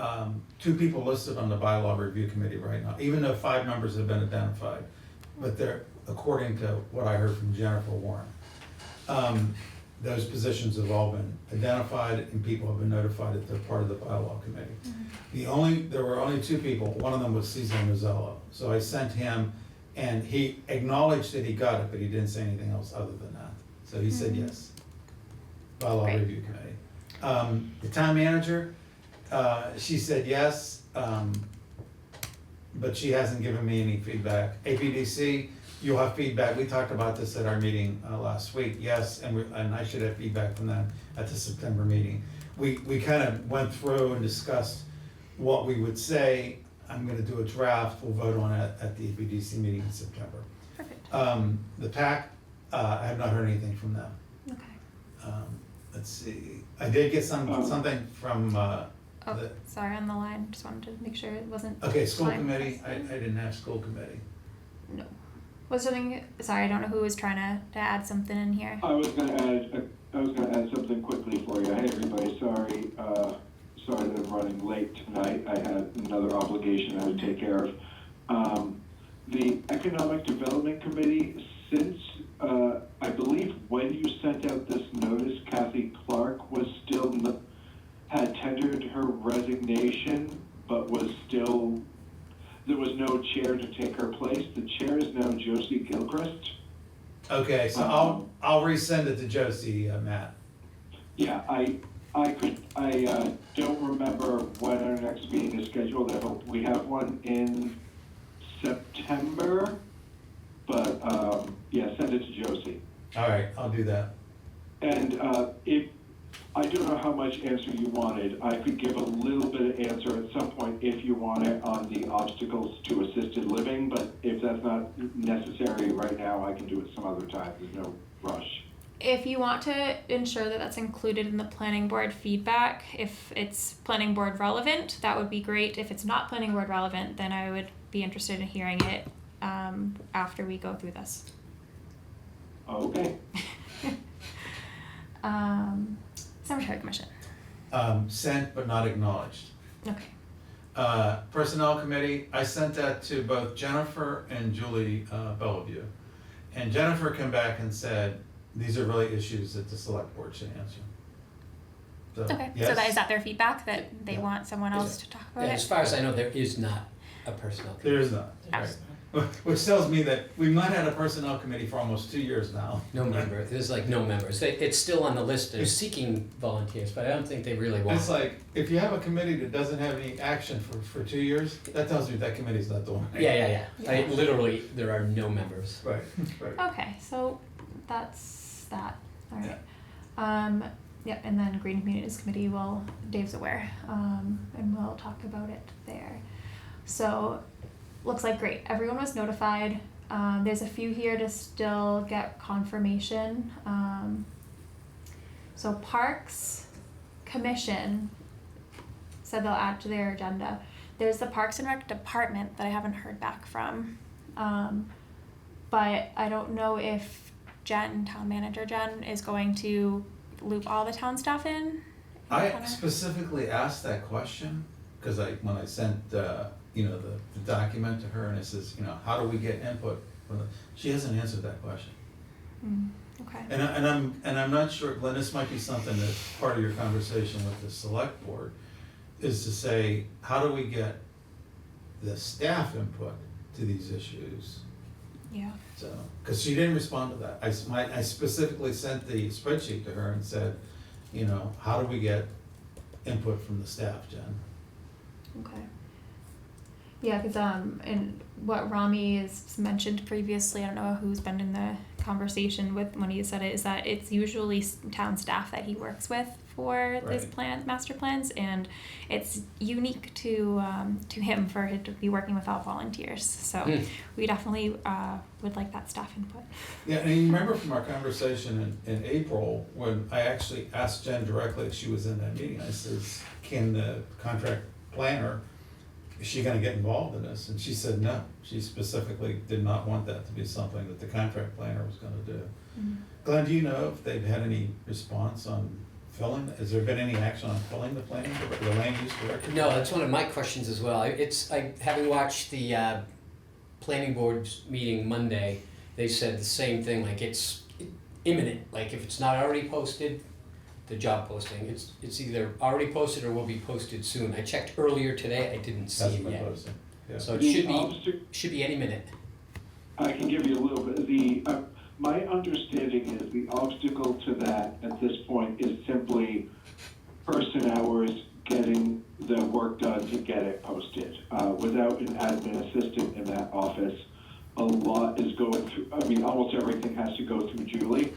2 people listed on the Bylaw Review Committee right now, even though 5 members have been identified. But they're, according to what I heard from Jennifer Warren, those positions have all been identified and people have been notified that they're part of the Bylaw Committee. Mm-hmm. There were only 2 people, one of them was Cesar Mazzello. So I sent him, and he acknowledged that he got it, but he didn't say anything else other than that. So he said yes. Bylaw Great. Review Committee. The town manager, she said yes, but she hasn't given me any feedback. APDC, you'll have feedback. We talked about this at our meeting last week, yes, and I should have feedback from them at the September meeting. We kind of went through and discussed what we would say. I'm gonna do a draft, we'll vote on it at the APDC meeting in September. Perfect. The PAC, I have not heard anything from them. Okay. Let's see, I did get something from, Oh, the- sorry, on the line. Just wanted to make sure it wasn't. okay, school time committee, I pressing. didn't have school committee. No. Was something? Sorry, I don't know who was trying to add something in here. I was gonna add something quickly for you. Hey, everybody, sorry that I'm running late tonight. I had another obligation I would take care of. The Economic Development Committee, since, I believe when you sent out this notice, Kathy Clark had tendered her resignation, but there was no chair to take her place. The chair is now Josie Gilchrist. Okay, so I'll resend it to Josie, Matt. Yeah, I don't remember when our next meeting is scheduled. I hope we have one in September, but, yeah, send it to Josie. All right, I'll do that. And, I don't know how much answer you wanted. I could give a little bit of answer at some point if you want it on the obstacles to assisted living, but if that's not necessary right now, I can do it some other time. There's no rush. If you want to ensure that that's included in the planning board feedback, if it's planning board relevant, that would be great. If it's not planning board relevant, then I would be interested in hearing it after we go through this. Okay. Cemetery Commission. Sent but not acknowledged. Okay. Personnel Committee, I sent that to both Jennifer and Julie Bellevue. And Jennifer came back and said, these are really issues that the select board should answer. So, Okay. yes. So is that their feedback, that they Yeah. want someone else to talk about Yeah, it? as far as I know, there is not a personnel committee. There is not. Right. Which tells me that we've not had a personnel committee for almost 2 years now. No member, there's like no members. It's still on the list, they're seeking volunteers, but I don't think they really want. It's like, if you have a committee that doesn't have any action for 2 years, that tells me that committee's not the one. Yeah. Literally, there are no members. Right, right. Okay, so that's that. All right. Yeah. Yep, and then Green Communities Committee Dave's aware, and we'll talk about it there. So, looks like great. Everyone was notified. There's a few here to still get confirmation. So Parks Commission said they'll add to their agenda. There's the Parks and Rec Department that I haven't heard back from. But I don't know if Town Manager Jen, is going to loop all the town staff in. I specifically asked that question, because when I sent, the document to her, and it says, how do we get input from she hasn't answered that question. Okay. And I'm not sure, Glenn, this might be something that's part of your conversation with the select board, is to say, how do we get the staff input to these issues? Yeah. So, because she didn't respond to that. I specifically sent the spreadsheet to her and said, how do we get input from the staff, Jen? Okay. Yeah, because and what Rami has mentioned previously, I don't know who's been in the conversation with when he said it, is that it's usually town staff that he works with for this master plans, and it's unique to him for him to be working without volunteers. So we definitely would like that staff input. Yeah, and you remember from our conversation in April, when I actually asked Jen directly if she was in that meeting, I says, can the contract planner, is she gonna get involved in this? And she said no. She specifically did not want that to be something that the contract planner was gonna do. Mm-hmm. Glenn, do you know if they've had any response on filling? Has there been any action on filling the land use director? No, that's one of my questions as well. Having watched the planning board's meeting Monday, they said the same thing, like it's imminent. Like if it's not already posted, the job posting, it's either already posted or will be posted soon. I checked earlier today, I didn't see Hasn't it been yet. posted. Yeah. So it should be any minute. I can give you a little bit. My understanding is the obstacle to that at this point is simply person hours, getting the work done to get it posted. Without an admin assistant in that office, a lot is going through, almost everything has to go through Julie.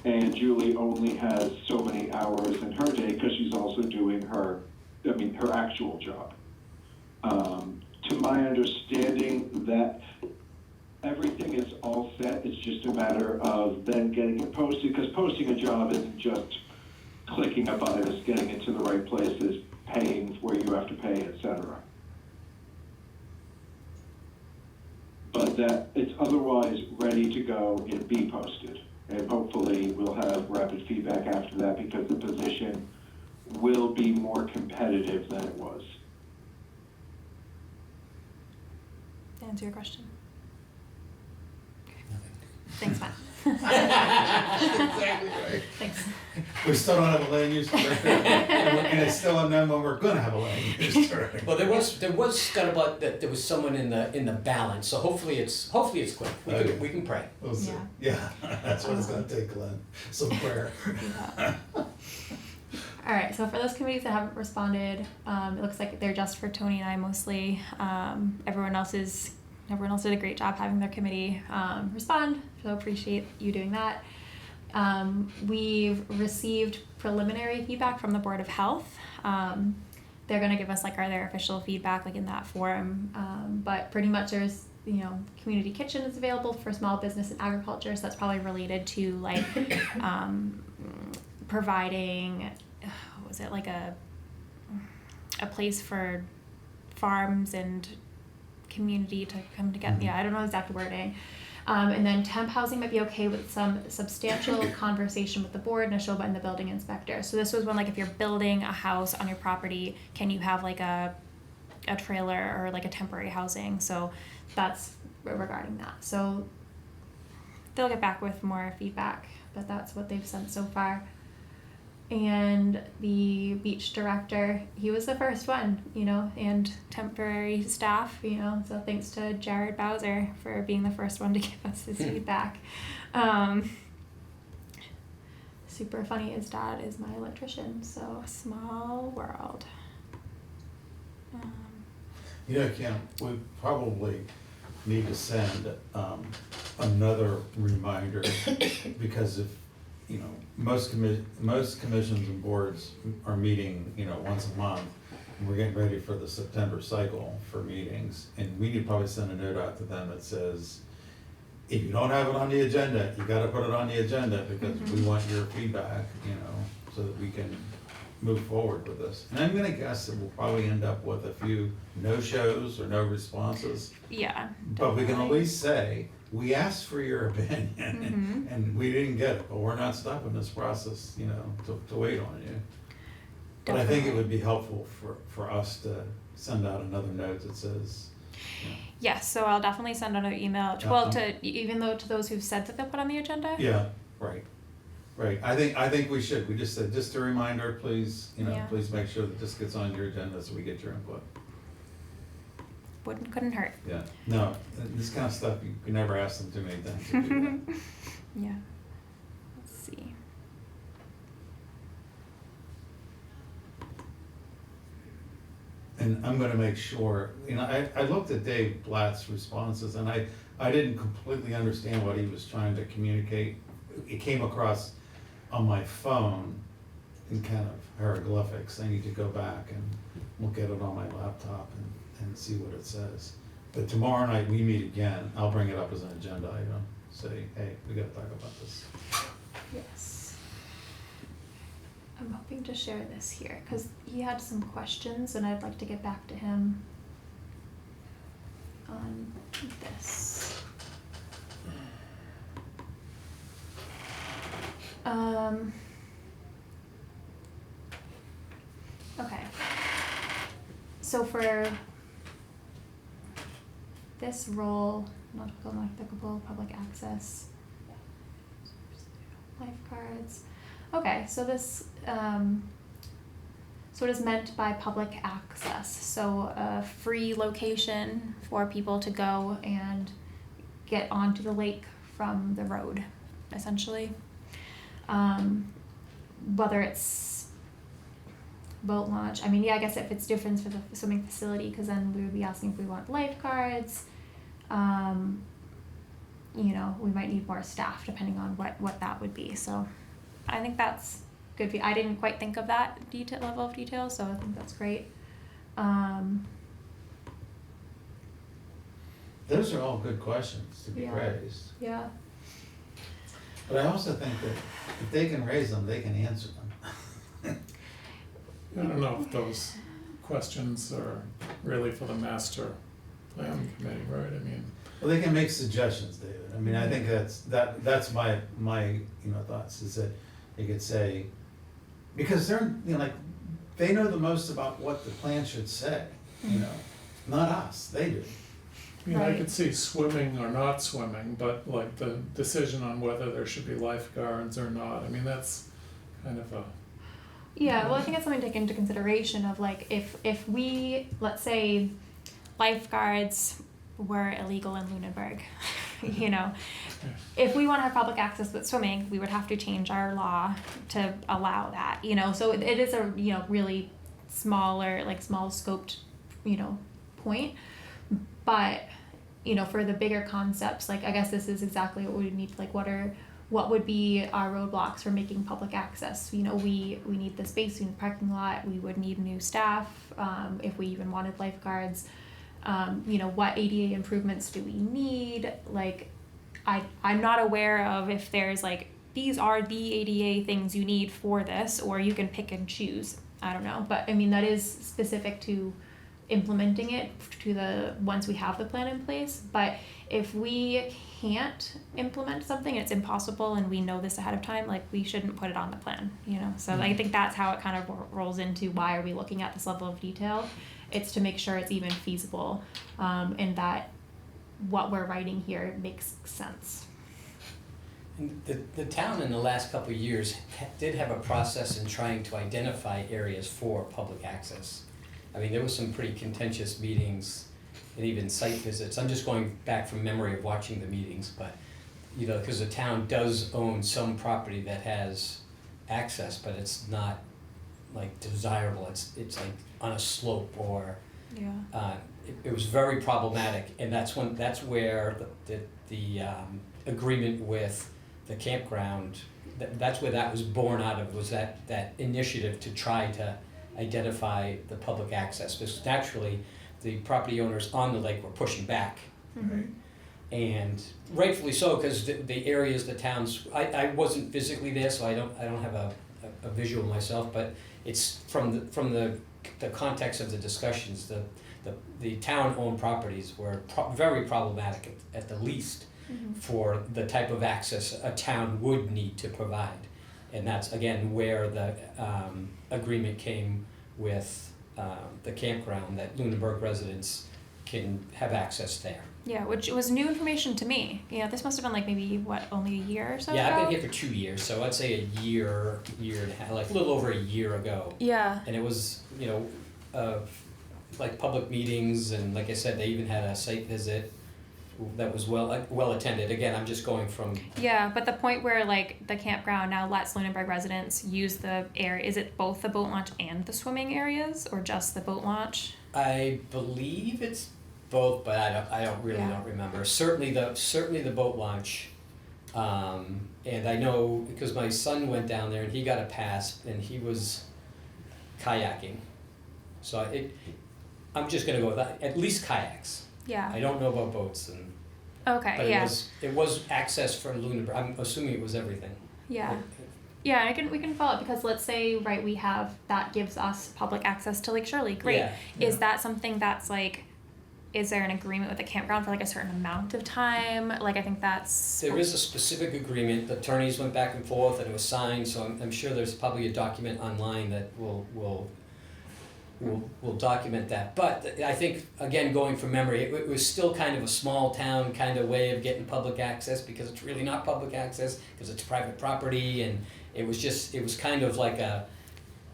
And Julie only has so many hours in her day because she's also doing her actual job. To my understanding, that everything is all set. It's just a matter of then getting it posted, because posting a job isn't just clicking a button, it's getting it to the right places, paying where you have to pay, etc. But that it's otherwise ready to go and be posted. And hopefully we'll have rapid feedback after that, because the position will be more competitive than it was. To answer your question. Thanks, Matt. Exactly right. Thanks. We still don't have a land use director, and it's still unknown when we're gonna have a land use director. Well, there was scuttlebutt that there was someone in the balance, so hopefully it's quick. We can pray. We'll see. Yeah. Yeah, that's what it's gonna take, Glenn. Some prayer. Yeah. All right, so for those committees that haven't responded, it looks like they're just for Tony and I mostly. Everyone else did a great job having their committee respond, so appreciate you doing that. We've received preliminary feedback from the Board of Health. They're gonna give us like their official feedback like in that forum, but pretty much there's, community kitchen is available for small business and agriculture, so that's probably related to like providing, what was it, like a place for farms and community to come together. Yeah, I don't know the exact wording. And then temp housing might be okay with some substantial conversation with the board and a show by the building inspector. So this was when, like, if you're building a house on your property, can you have like a trailer or like a temporary housing? So that's regarding that. So they'll get back with more feedback, but that's what they've sent so far. And the beach director, he was the first one, and temporary staff, so thanks to Jared Bowser for being the first one to give us his feedback. Super funny, his dad is my electrician, so small world. Kim, we probably need to send another reminder, because if, most commissions and boards are meeting, once a month, and we're getting ready for the September cycle for meetings, and we need to probably send a note out to them that says, if you don't have it on the agenda, you gotta put it on the agenda, because we want your feedback, so that we can move forward with this. And I'm gonna guess that we'll probably end up with a few no-shows or no responses. Yeah. But we can at definitely. least say, we asked for your opinion, and we didn't get it, but we're not stopping this process, to wait on you. But I think it would be helpful for us to send out another note that says, Yes, so I'll definitely send another email. Well, to those who've said that they'll put on the agenda. yeah, right. I think we should. We just said, just a reminder, please, Yeah. please make sure that this gets on your agenda so we get your input. Couldn't hurt. Yeah, no, this kind of stuff, you can never ask them too many things to do that. Yeah. Let's see. And I'm gonna make sure, I looked at Dave Blatt's responses, and I didn't completely understand what he was trying to communicate. It came across on my phone in kind of hieroglyphics. I need to go back and look at it on my laptop and see what it says. But tomorrow night, we meet again, I'll bring it up as an agenda item, say, hey, we gotta talk about this. Yes. I'm hoping to share this here because he had some questions and I'd like to get back to him on this. Okay. So for this role, not applicable, public access, lifeguards. Okay, so this, so it is meant by public access. So a free location for people to go and get onto the lake from the road, essentially. Whether it's boat launch, I mean, I guess if it's different for the swimming facility, because then we would be asking if we want lifeguards. We might need more staff depending on what that would be. So I think that's good. I didn't quite think of that level of detail, so I think that's great. Those are all good questions to be Yeah. raised. Yeah. But I also think that if they can raise them, they can answer them. I don't know if those questions are really for the master plan committee, right? I mean, Well, they can make suggestions, David. I mean, I think that's my thoughts, is that they could say, because they're, they know the most about what the plan should say, not us, they do. I mean, I Right. could see swimming or not swimming, but like the decision on whether there should be lifeguards or not, I mean, that's kind of a, Yeah, well, I think it's something to take into consideration of like if we, let's say, lifeguards were illegal in Lunenburg, if we want to have public access with swimming, we would have to change our law to allow that, so it is a, really smaller, like small scoped, point, but, for the bigger concepts, like I guess this is exactly what we need, like what are what would be our roadblocks for making public access? You know, we need the space, we need the parking lot, we would need new staff, if we even wanted lifeguards. You know, what ADA improvements do we need? Like, I'm not aware of if there's like, these are the ADA things you need for this, or you can pick and choose. I don't know, but I mean, that is specific to implementing it to the, once we have the plan in place. But if we can't implement something, it's impossible, and we know this ahead of time, like, we shouldn't put it on the plan, you know? So I think that's how it kind of rolls into why are we looking at this level of detail. It's to make sure it's even feasible, and that what we're writing here makes sense. And the town in the last couple of years did have a process in trying to identify areas for public access. I mean, there was some pretty contentious meetings and even site visits. I'm just going back from memory of watching the meetings, but, you know, because the town does own some property that has access, but it's not like desirable. It's like on a slope, or it was very problematic, and that's where the agreement with the campground, that's where that was born out of, was that initiative to try to identify the public access, because naturally the property owners on the lake were pushing back. Mm-hmm. And rightfully so, because the areas, the towns, I wasn't physically there, so I don't have a visual myself, but it's from the context of the discussions, the town-owned properties were very problematic at the least, Mm-hmm. for the type of access a town would need to provide. And that's, again, where the agreement came with the campground, that Lunenburg residents can have access there. Yeah, which was new information to me. You know, this must have been like maybe, only a year or so Yeah, ago? I've been here for 2 years, so I'd say a year and a half, like a little over a year ago. Yeah. And it was, you know, like public meetings, and like I said, they even had a site visit that was well attended. Again, I'm just going from. Yeah, but the point where like the campground now lets Lunenburg residents use the area, is it both the boat launch and the swimming areas, or just the boat launch? I believe it's both, but I don't remember. Certainly the boat launch, and I know because my son went down there and he got a pass and he was kayaking, so I'm just gonna go with that, at least kayaks. Yeah. I don't know about boats, and Okay. but Yeah. it was access for Lunenburg. I'm assuming it was everything. Yeah. Yeah, we can follow it, because let's say, right, we have, that gives us public access to Lake Shirley. Great. Yeah, Is that something that's like, is there an agreement with the campground for like a certain amount of time? Like, I think that's. There is a specific agreement. The attorneys went back and forth, and it was signed. So I'm sure there's probably a document online that will document that. But I think, again, going from memory, it was still kind of a small town kind of way of getting public access, because it's really not public access, because it's private property, and it was kind of like a.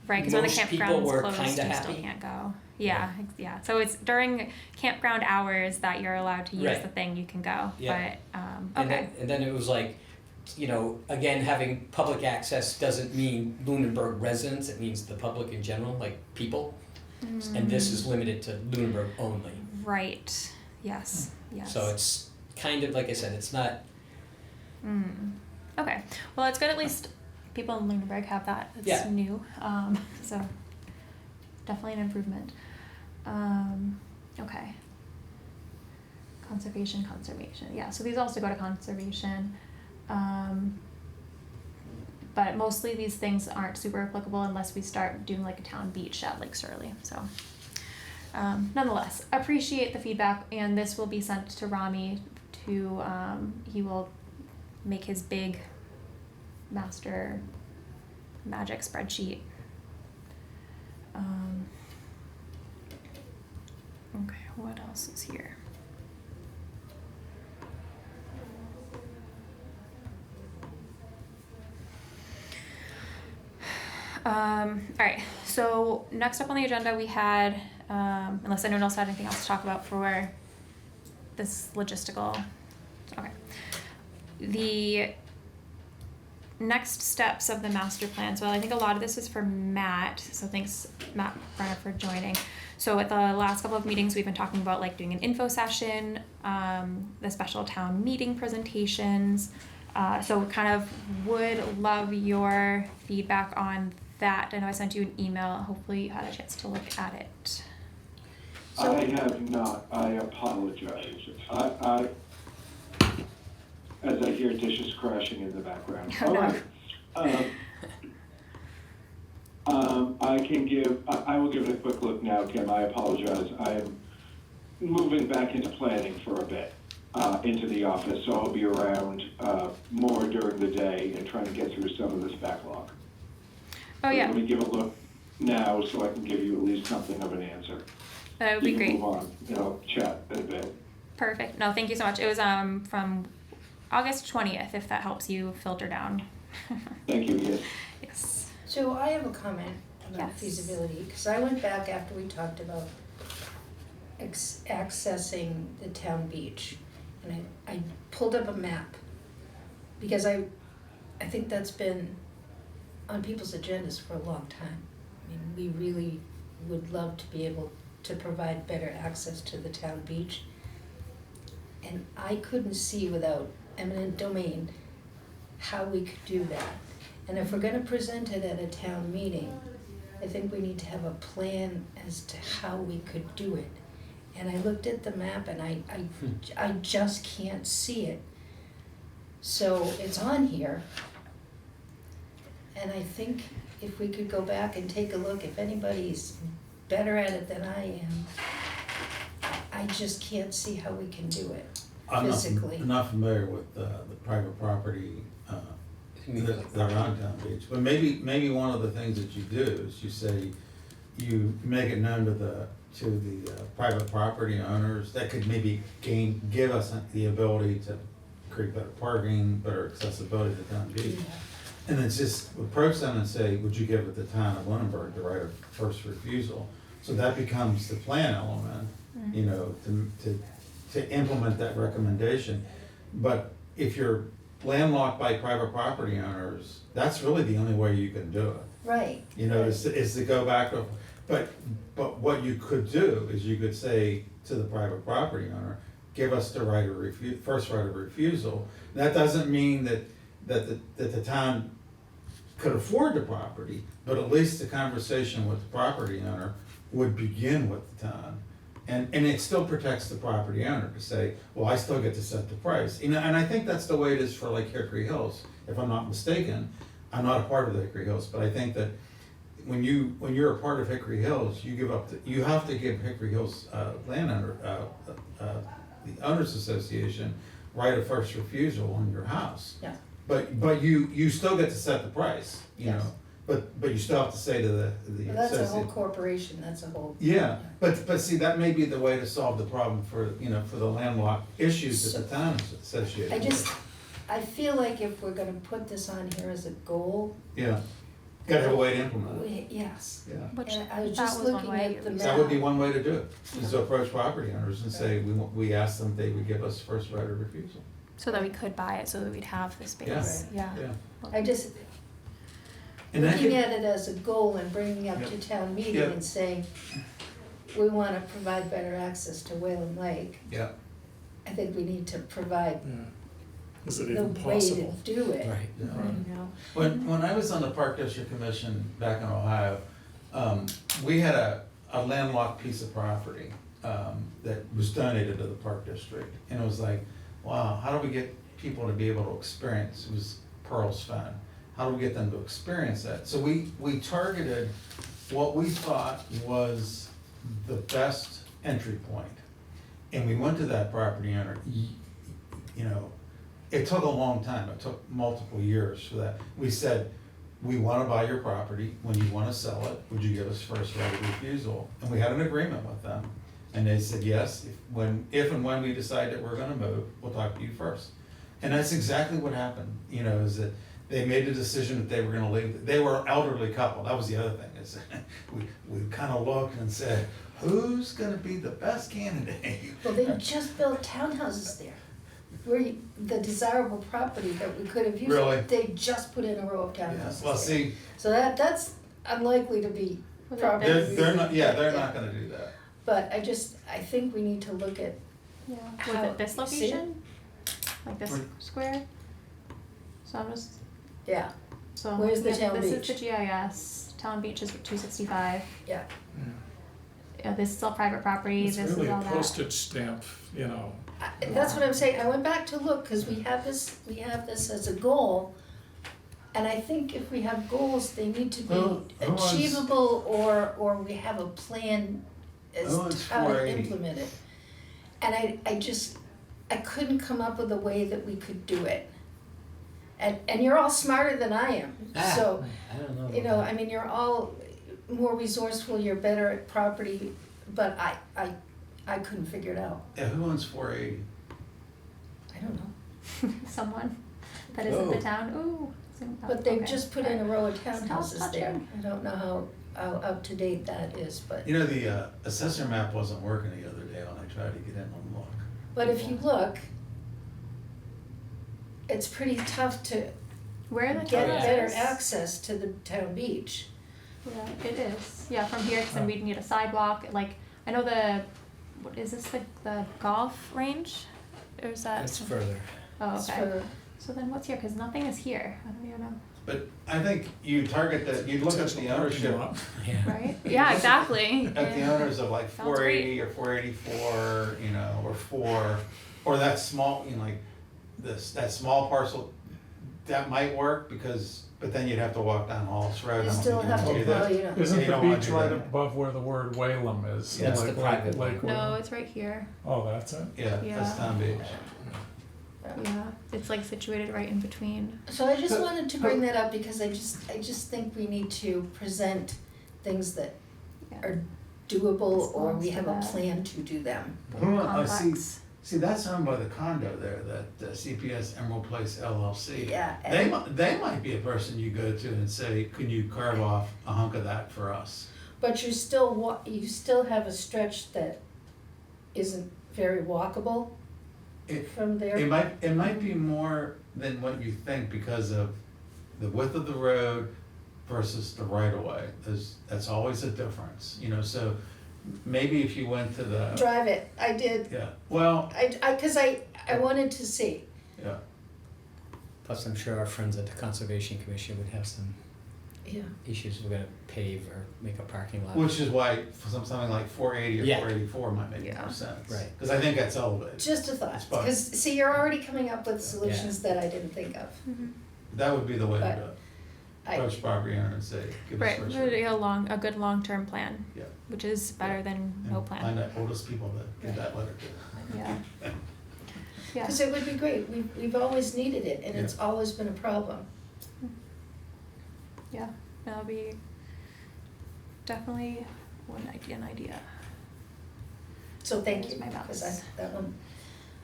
Right, because when the most people campground's were closed, you kinda still happy. can't go. Yeah. So it's during campground hours that you're allowed to use Right. the thing, you can go. Yeah. But, okay. And then it was like, you know, again, having public access doesn't mean Lunenburg residents, it means the public in general, like people. And this is limited to Lunenburg only. Right. Yes. So it's kind of, like I said, it's not. Okay. Well, it's good at least people in Lunenburg have that. It's Yeah. new. So definitely an improvement. Okay. Conservation. Yeah, so these also go to conservation. But mostly these things aren't super applicable unless we start doing like a town beach at Lake Shirley. So nonetheless, appreciate the feedback, and this will be sent to Rami to, he will make his big master magic spreadsheet. Okay, what else is here? All right, so next up on the agenda we had, unless anyone else had anything else to talk about for this logistical, okay. The next steps of the master plan. So I think a lot of this is for Matt. So thanks, Matt Brenner, for joining. So at the last couple of meetings, we've been talking about like doing an info session, the special town meeting presentations, So kind of would love your feedback on that. I know I sent you an email. Hopefully you had a chance to look at it. So- I have not, I apologize. I, as I hear dishes crashing in the background. Oh, no. All right. I will give it a quick look now, Kim, I apologize. I am moving back into planning for a bit, into the office, so I'll be around, more during the day and trying to get through some of this backlog. Oh yeah, Let me give a look now so I can give you at least something of an answer. that would be You can great. move on, and I'll chat in a bit. Perfect. No, thank you so much. It was from August 20th, if that helps you filter down. Thank you, yes. Yes. So I have a comment about Yes. feasibility, because I went back after we talked about accessing the town beach, and I pulled up a map, because I think that's been on people's agendas for a long time. I mean, we really would love to be able to provide better access to the town beach. And I couldn't see without eminent domain how we could do that. And if we're gonna present it at a town meeting, I think we need to have a plan as to how we could do it. And I looked at the map and I just can't see it. So it's on here. And I think if we could go back and take a look, if anybody's better at it than I am, I just can't see how we can do it physically. I'm not familiar with the private property that are on town beach, but maybe one of the things that you do is you say, you make it known to the private property owners that could maybe give us the ability to create better parking, better accessibility to town beach. Yeah. And then just approach them and say, would you give it the town of Lunenburg the right of first refusal? So that becomes the plan element, you know, to implement that recommendation. But if you're landlocked by private property owners, that's really the only way you can do it. Right. You know, is to go back, but what you could do is you could say to the private property owner, give us the right of first right of refusal. That doesn't mean that the town could afford the property, but at least the conversation with the property owner would begin with the town. And it still protects the property owner to say, well, I still get to set the price. You know, and I think that's the way it is for like Hickory Hills, if I'm not mistaken. I'm not a part of the Hickory Hills, but I think that when you're a part of Hickory Hills, you have to give Hickory Hills landowner, the owners association, right of first refusal on your house. Yeah. But you still get to set the price, you Yes. know. But you still have to say to the But that's a whole associate. corporation, that's a whole. Yeah, but see, that may be the way to solve the problem for the landlocked issues that the town is associated with. I feel like if we're gonna put this on here as a goal, Yeah, gotta have a way to implement it, yes. yeah. Which And I was that just was one looking way. at the That would be map. one way to do it, is to approach property owners and say, we asked them if they would give us first right of refusal. So that we could buy it, so that we'd have the space. Yeah. Yeah. Yeah. I just, And that looking could- at it as a goal and bringing up to Yep. town meeting Yep. and saying, we wanna provide better access to Whalen Lake, Yeah, I think we need to provide Is it the even way to possible? do it, Right. yeah. you know? When I was on the Park District Commission back in Ohio, we had a landlocked piece of property that was donated to the Park District. And it was like, wow, how do we get people to be able to experience, it was Pearl's Fen, how do we get them to experience that? So we targeted what we thought was the best entry point. And we went to that property owner, you know, it took a long time, it took multiple years for that. We said, we wanna buy your property, when you wanna sell it, would you give us first right of refusal? And we had an agreement with them, and they said, yes, if and when we decide that we're gonna move, we'll talk to you first. And that's exactly what happened, you know, is that they made the decision that they were gonna leave, they were an elderly couple, that was the other thing, is we kinda looked and said, who's gonna be the best candidate? Well, they just built townhouses there, where the desirable property that we could have used. Really? They just put in a row of Yeah, townhouses well, there. see, So that's unlikely to be Was it property. they're not, yeah, they're not gonna do that. But I think we need to look at, Yeah. How- Was it this see it? location? Like this Right. square? So I'm just, Yeah, so. Where's the yeah, town This beach? is the GIS, town beach is 265. yeah. Yeah, this is all private property, It's this really is a all that. postage stamp, you know. That's what I'm saying, I went back to look, cause we have this as a goal. And I think if we have goals, they need to be Who owns- achievable or we have a plan as Who owns to how to 480? implement it. And I couldn't come up with a way that we could do it. And you're all smarter than I am, so, I don't know. you know, I mean, you're all more resourceful, you're better at property, but I couldn't figure it out. Yeah, who owns 480? I don't know. Someone that isn't the Oh. town, ooh. But they've okay, just put all in a right. row of Stop townhouses there. touching. I don't know how up to date that is, but, You know, the assessor map wasn't working the other day when I tried to get in and look. but if you look, it's pretty tough to Where are the get townhouses? better access to the town beach. Yeah, it is. Yeah, from here, because then we'd need a sidewalk. Like, I know what is this, the golf range? Or is that? It's further. Oh, It's okay. for- So then what's here? Because nothing is here. I don't even know. But I think you target that, you look at Potential the parking ownership, lot. Yeah. Right? Yeah, exactly. at the Yeah. owners of like Sounds 480 or 484, you know, or 4, or that small, you know, like that small parcel, that might work because, but then you'd have to walk down Hall's Road. You I don't still think have wanna to, do that. well, you know, Isn't You the don't wanna beach do right that. above where the word Whalum is? Yeah, it's Like- the private like one. No, it's right here. Oh, that's it? Yeah, that's Yeah. Town Beach. Yeah, it's like situated right in between. so I just wanted to bring that up because I just think we need to present things that Yeah. are doable or we Response to have a that. plan to do them. Hold on, I Complex. see, that's owned by the condo there, that CPS Emerald Place LLC. Yeah, They might be a person you go to and say, can you carve off a hunk of that for us? but you still have a stretch that isn't very walkable It- from there. It might be more than what you think because of the width of the road versus the right of way. That's always a difference, you know, so maybe if you went to the, Drive it, I did, yeah, well, cause I wanted to see. yeah, Plus, I'm sure our friends at the Conservation Commission would have some Yeah. issues. We're gonna pave or make a parking lot. which is why for something like 480 or Yeah. 484 might make Yeah. more sense. Right. Because I think that's elevated. Just a thought, It's fine. cause see, you're already coming up with solutions that I didn't think of. That would be the way to But do it. I, Approach property owner and say, give us Right, first. a good long-term plan. Yeah. Which is better than no And plan. Find the oldest people that give that letter to. Yeah. Yeah. cause it would be great, we've always needed it and it's always been a problem. Yeah, that'll be definitely an idea. So thank There's you, my because mouse. that one,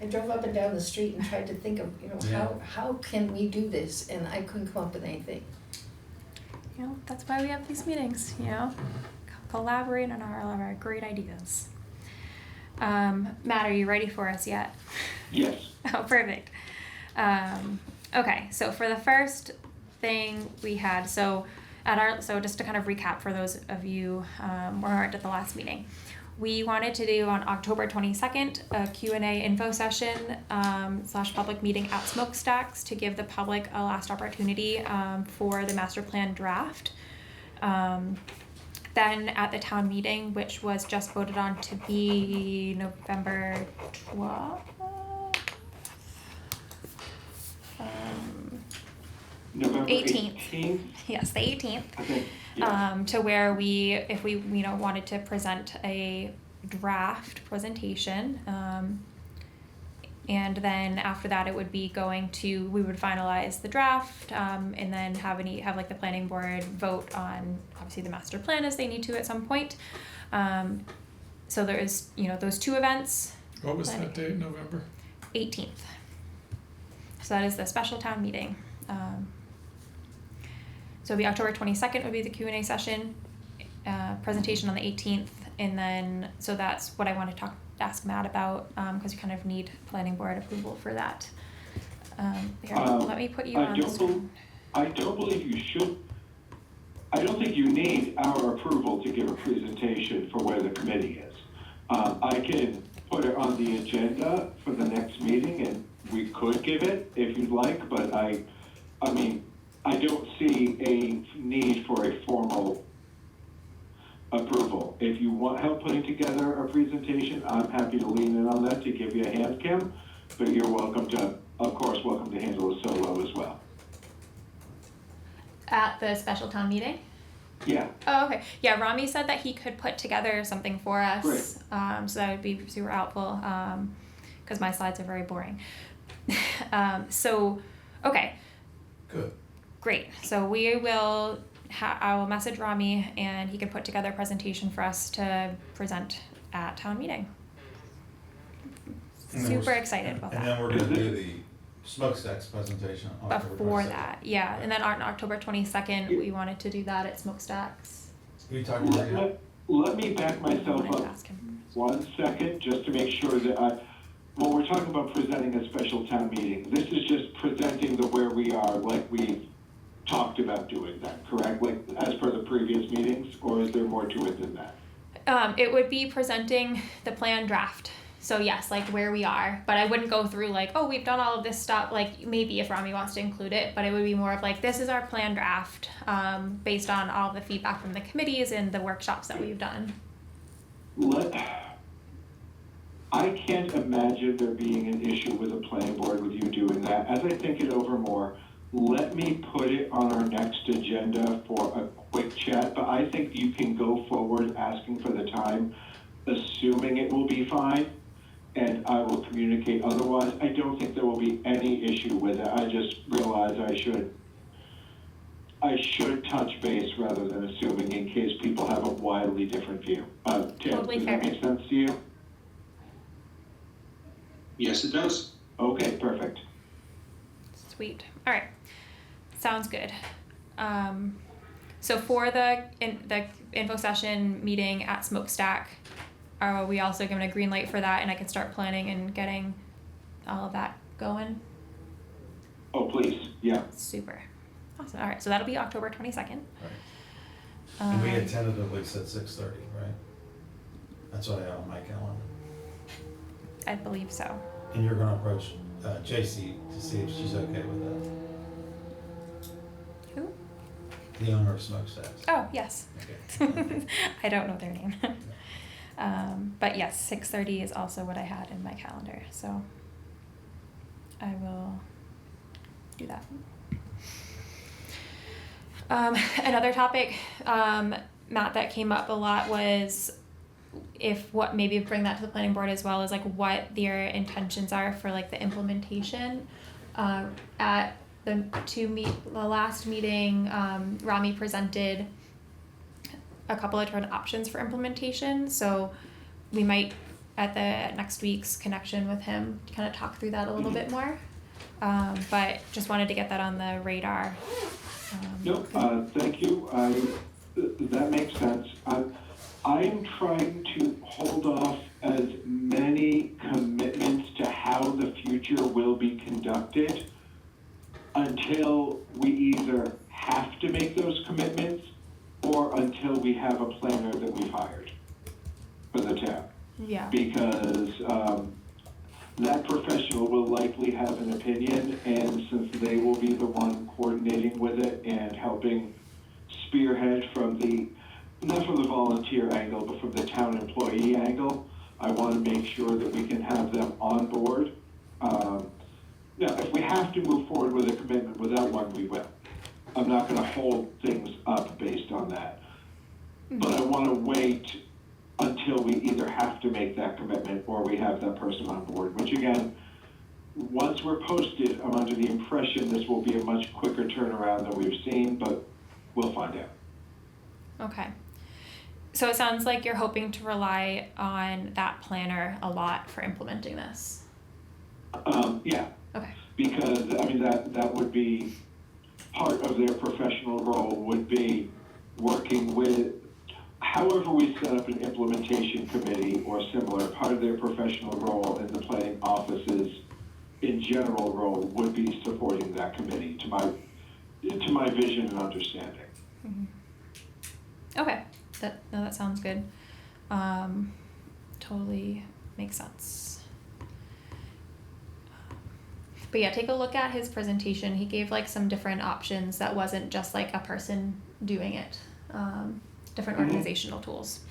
I drove up and down the street and tried to think of, you know, Yeah. how can we do this, and I couldn't come up with anything. You know, that's why we have these meetings, you know, collaborate on all of our great ideas. Matt, are you ready for us yet? Yes. Oh, perfect. Okay, so for the first thing we had, so just to kind of recap for those of you who weren't at the last meeting, we wanted to do on October 22nd a Q&A info session / public meeting at Smokestacks to give the public a last opportunity for the master plan draft. Then at the town meeting, which was just voted on to be November 12th. November 18th. 18th? Yes, the 18th. Okay, yeah. To where if we wanted to present a draft presentation, and then after that it would be we would finalize the draft, and then have like the planning board vote on obviously the master plan as they need to at some point. So there is those two events. What was that date, November? 18th. So that is the special town meeting. So it'd be October 22nd would be the Q&A session, presentation on the 18th, and then, so that's what I want to ask Matt about, because you kind of need planning board approval for that. Here, let me put you on the screen. I don't believe you should, I don't think you need our approval to give a presentation for where the committee is. I can put it on the agenda for the next meeting and we could give it if you'd like, but I mean, I don't see a need for a formal approval. If you want help putting together a presentation, I'm happy to lean in on that to give you a hand, Kim, but you're welcome to, of course, welcome to handle a solo as well. At the special town meeting? Yeah, Oh, okay. Yeah, Rami said that he could put together something for us. Great. So that would be super helpful, because my slides are very boring. So, okay, Good. great. So we will, I will message Rami and he can put together a presentation for us to present at town meeting. And then Super we're- excited about And that. then we're gonna do the smokestacks presentation on October Before 22nd. that, yeah. And then on October 22nd, we wanted to do that at Smokestacks. Who you talking about? Yeah? let me back myself I wanted to up ask him. 1 second, just to make sure that when we're talking about presenting a special town meeting, this is just presenting the where we are, like we talked about doing that, correct? Like, as per the previous meetings, or is there more to it than that? It would be presenting the plan draft. So yes, like where we are, but I wouldn't go through like, oh, we've done all of this stuff. Like maybe if Rami wants to include it, but it would be more of like, this is our plan draft, based on all the feedback from the committees and the workshops that we've done. I can't imagine there being an issue with the planning board with you doing that. As I think it over more, let me put it on our next agenda for a quick chat, but I think you can go forward asking for the time, assuming it will be fine, and I will communicate otherwise. I don't think there will be any issue with it. I just realized I should touch base rather than assuming in case people have a wildly different view. Tim, Totally does fair. that make sense to you? Yes, it does. Okay, perfect. Sweet. All right. Sounds good. So for the info session meeting at Smokestack, are we also given a green light for that, and I can start planning and getting all of that going? Oh, please, yeah. Super. Awesome. All right. So that'll be October 22nd. Right. And we Um, had tentatively said 6:30, right? That's what I have on my calendar. I believe so. And you're gonna approach JC to see if she's okay with Who? that, the owner of Smokestacks. Oh, yes. Okay. I don't know their name. But yes, 6:30 is also what I had in my calendar. So I will do that. Another topic, Matt, that came up a lot was maybe bring that to the planning board as well, as like what their intentions are for like the implementation. At the last meeting, Rami presented a couple of different options for implementation. So we might at next week's connection with him kind of talk through that a little bit more. But just wanted to get that on the radar. Nope, thank you. That makes sense. I'm trying to hold off as many commitments to how the future will be conducted until we either have to make those commitments or until we have a planner that we've hired for the town. Yeah. Because that professional will likely have an opinion, and since they will be the one coordinating with it and helping spearhead not from the volunteer angle, but from the town employee angle, I want to make sure that we can have them on board. Now, if we have to move forward with a commitment without one, we will. I'm not going to hold things up based on that. But I want to wait until we either have to make that commitment or we have that person on board, which again, once we're posted, I'm under the impression this will be a much quicker turnaround than we've seen, but we'll find out. Okay. So it sounds like you're hoping to rely on that planner a lot for implementing this. Yeah. Okay. Because, I mean, that would be part of their professional role, would be working with, however we set up an implementation committee or similar, part of their professional role in the planning office's in general role would be supporting that committee to my vision and understanding. Mm-hmm. Okay. That sounds good. Totally makes sense. But yeah, take a look at his presentation. He gave like some different options that wasn't just like a person doing it. Different organizational tools.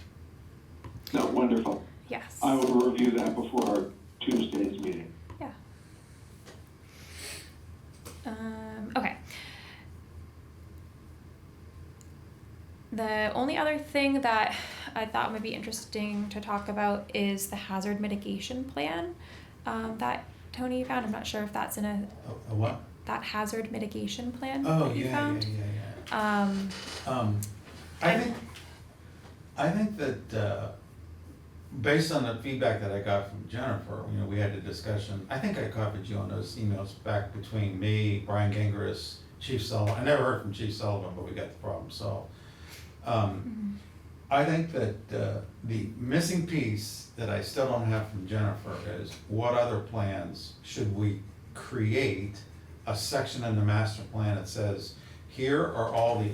No, wonderful. Yes. I will review that before our Tuesday's meeting. Yeah. Okay. The only other thing that I thought would be interesting to talk about is the hazard mitigation plan that Tony found. I'm not sure if that's in A what? that hazard mitigation plan Oh, that you yeah, found. yeah. I think that, based on the feedback that I got from Jennifer, we had a discussion, I think I copied you on those emails back between me, Brian Gingras, Chief Sullivan. I never heard from Chief Sullivan, but we got the problem solved. I think that the missing piece that I still don't have from Jennifer is what other plans should we create a section in the master plan that says, here are all the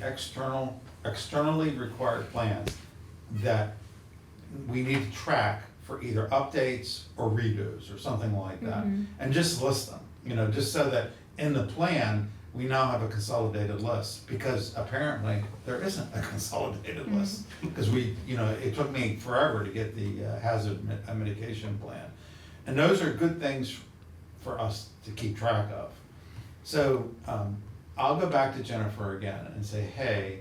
externally required plans that we need to track for either updates or redos or something like that. And just list them, just so that in the plan, we now have a consolidated list, because apparently there isn't a consolidated list. Because it took me forever to get the hazard mitigation plan. And those are good things for us to keep track of. So I'll go back to Jennifer again and say, hey,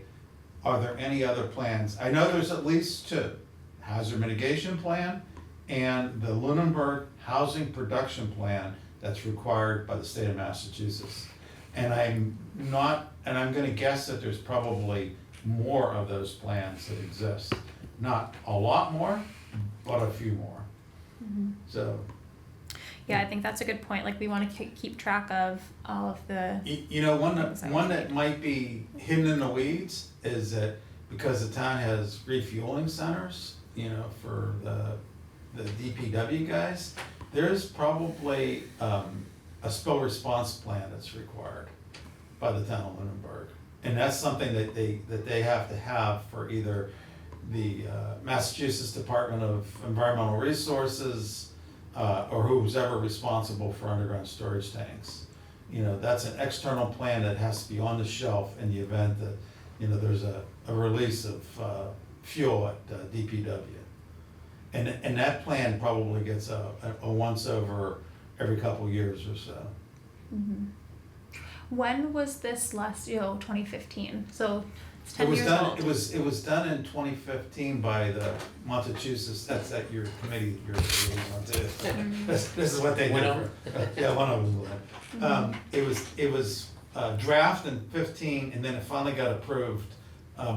are there any other plans? I know there's at least two, hazard mitigation plan and the Lunenburg housing production plan that's required by the state of Massachusetts. And I'm gonna guess that there's probably more of those plans that exist. Not a lot more, but a few more. So. Yeah, I think that's a good point. Like, we want to keep track of all of the. One that might be hidden in the weeds is that because the town has refueling centers, for the DPW guys, there's probably a spill response plan that's required by the town of Lunenburg. And that's something that they have to have for either the Massachusetts Department of Environmental Resources or who's ever responsible for underground storage tanks. That's an external plan that has to be on the shelf in the event that, there's a release of fuel at DPW. And that plan probably gets a once over every couple of years or so. When was this last? 2015. So it's 10 It was years done. old. It was done in 2015 by the Massachusetts. That's at your committee. This is what they did. Yeah, one of them. It was drafted in 15, and then it finally got approved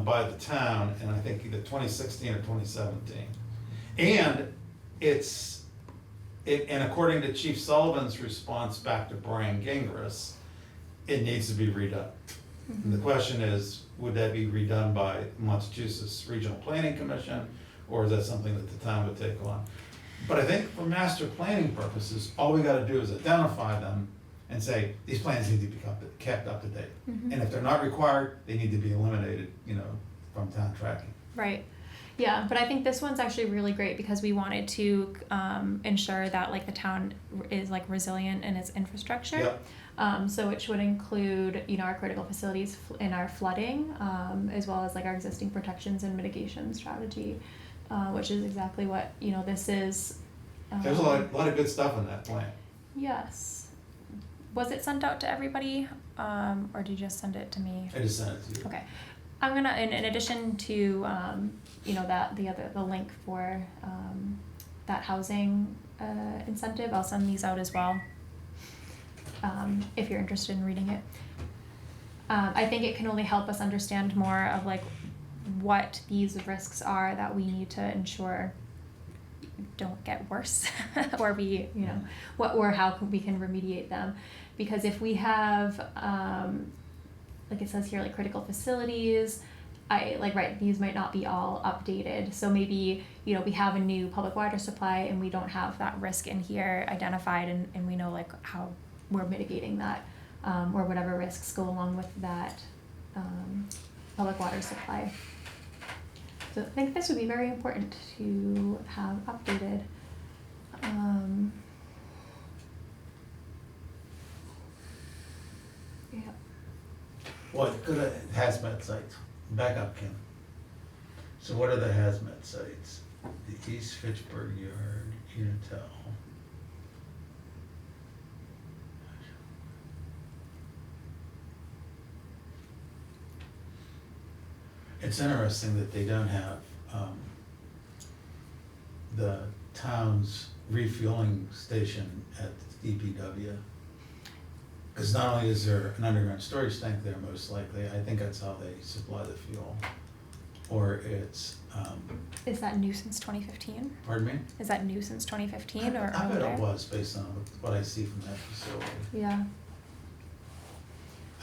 by the town, and I think either 2016 or 2017. And and according to Chief Sullivan's response back to Brian Gingras, it needs to be redone. And the question is, would that be redone by Massachusetts Regional Planning Commission, or is that something that the town would take on? But I think for master planning purposes, all we gotta do is identify them and say, these plans need to be kept up to date. And if they're not required, they need to be eliminated, from town tracking. Right. Yeah, but I think this one's actually really great because we wanted to ensure that like the town is like resilient in its infrastructure. Yep. So which would include, our critical facilities in our flooding, as well as like our existing protections and mitigation strategy, which is exactly what, this is. There's a lot of good stuff in that plan. Yes. Was it sent out to everybody, or did you just send it to me? I just sent it to you. Okay. I'm gonna, in addition to, the link for that housing incentive, I'll send these out as well. If you're interested in reading it. I think it can only help us understand more of like what these risks are that we need to ensure don't get worse or we, how we can remediate them. Because if we have, like it says here, like critical facilities, these might not be all updated. So maybe, we have a new public water supply and we don't have that risk in here identified and we know like how we're mitigating that, or whatever risks go along with that public water supply. So I think this would be very important to have updated. What, go to hazmat sites, back up, Kim. So what are the hazmat sites? The East Fitchburg Yard, Unitel. It's interesting that they don't have, the town's refueling station at the DPW. Because not only is there an underground storage tank there most likely, I think that's how they supply the fuel. Or it's, Is that new since 2015? pardon me? Is that new since 2015 or I bet older? it was based on what I see from that facility. Yeah,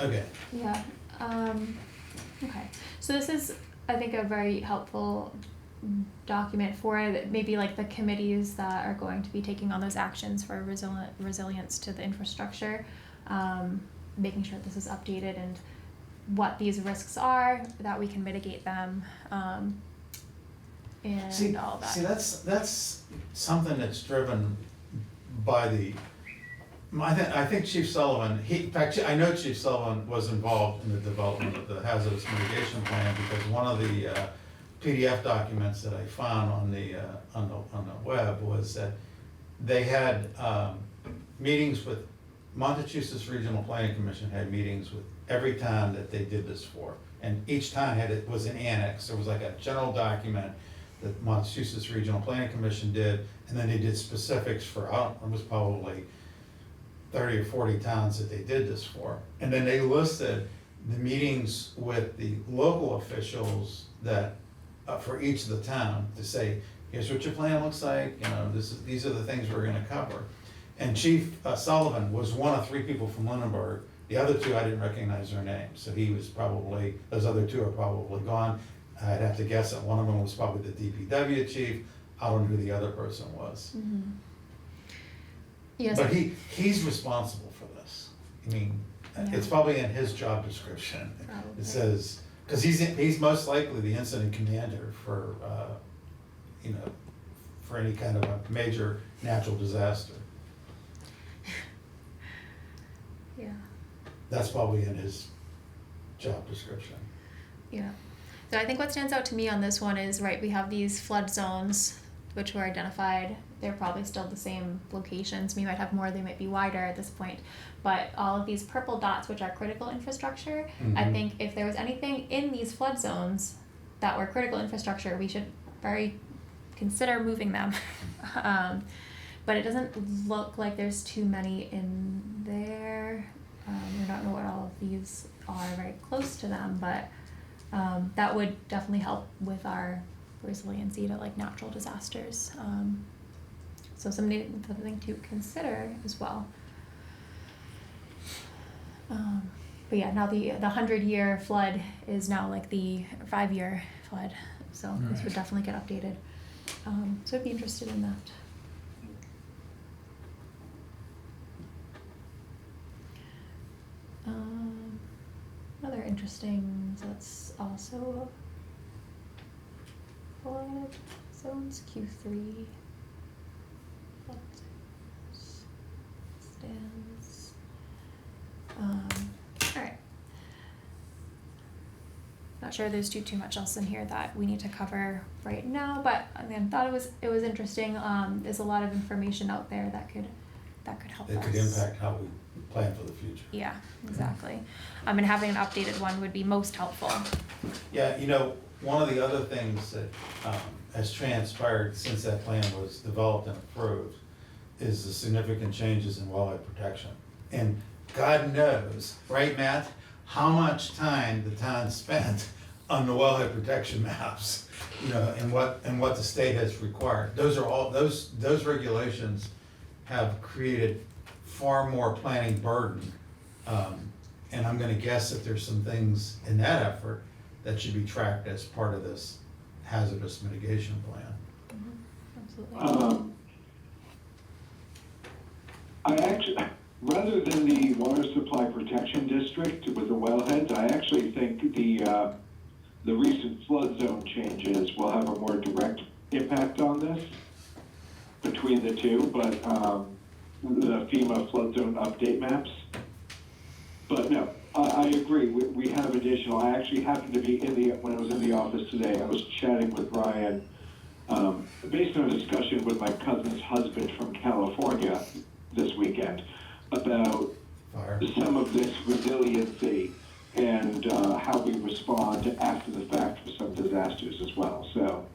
Okay, yeah. Okay, so this is, I think, a very helpful document for maybe like the committees that are going to be taking on those actions for resilience to the infrastructure, making sure this is updated and what these risks are, that we can mitigate them, and all that. See, that's something that's driven by the, I think Chief Sullivan, in fact, I know Chief Sullivan was involved in the development of the hazardous mitigation plan, because one of the PDF documents that I found on the web was that they had meetings with, Massachusetts Regional Planning Commission had meetings with every town that they did this for. And each town was an annex. There was like a general document that Massachusetts Regional Planning Commission did, and then they did specifics for, it was probably 30 or 40 towns that they did this for. And then they listed the meetings with the local officials that, for each of the town, to say, here's what your plan looks like, these are the things we're gonna cover. And Chief Sullivan was one of 3 people from Lunenburg. The other 2, I didn't recognize their names, so he was probably, those other 2 are probably gone. I'd have to guess that one of them was probably the DPW chief. I don't know who the other person was. Mm-hmm. Yes. But he's responsible for this. I mean, it's probably in his job description. Probably. It says, because he's most likely the incident commander for, for any kind of a major natural disaster. Yeah. That's probably in his job description. Yeah. So I think what stands out to me on this one is, right, we have these flood zones which were identified. They're probably still the same locations. We might have more, they might be wider at this point. But all of these purple dots, which are critical infrastructure, I think if there was anything in these flood zones that were critical infrastructure, we should consider moving them. But it doesn't look like there's too many in there. I don't know what all of these are very close to them, but that would definitely help with our resiliency to like natural disasters. So something to consider as well. But yeah, now the 100-year flood is now like the 5-year flood. So this would definitely get updated. So I'd be interested in that. Another interesting, so that's also flood zones, Q3, flood zones, stands. Alright. Not sure there's too much else in here that we need to cover right now, but I mean, thought it was interesting. There's a lot of information out there that could help us. It could impact how we plan for the future. Yeah, exactly. And having an updated one would be most helpful. Yeah, one of the other things that has transpired since that plan was developed and approved is the significant changes in wildlife protection. And God knows, right, Matt, how much time the town spent on the wildlife protection maps, and what the state has required. Those are all, those regulations have created far more planning burden. And I'm gonna guess that there's some things in that effort that should be tracked as part of this hazardous mitigation plan. Absolutely. I actually, rather than the water supply protection district with the wellheads, I actually think the recent flood zone changes will have a more direct impact on this between the two, but the FEMA flood zone update maps. But no, I agree, we have additional, I actually happened to be when I was in the office today, I was chatting with Ryan, based on a discussion with my cousin's husband from California this weekend about Fire. some of this resiliency and how we respond after the fact for some disasters as well. So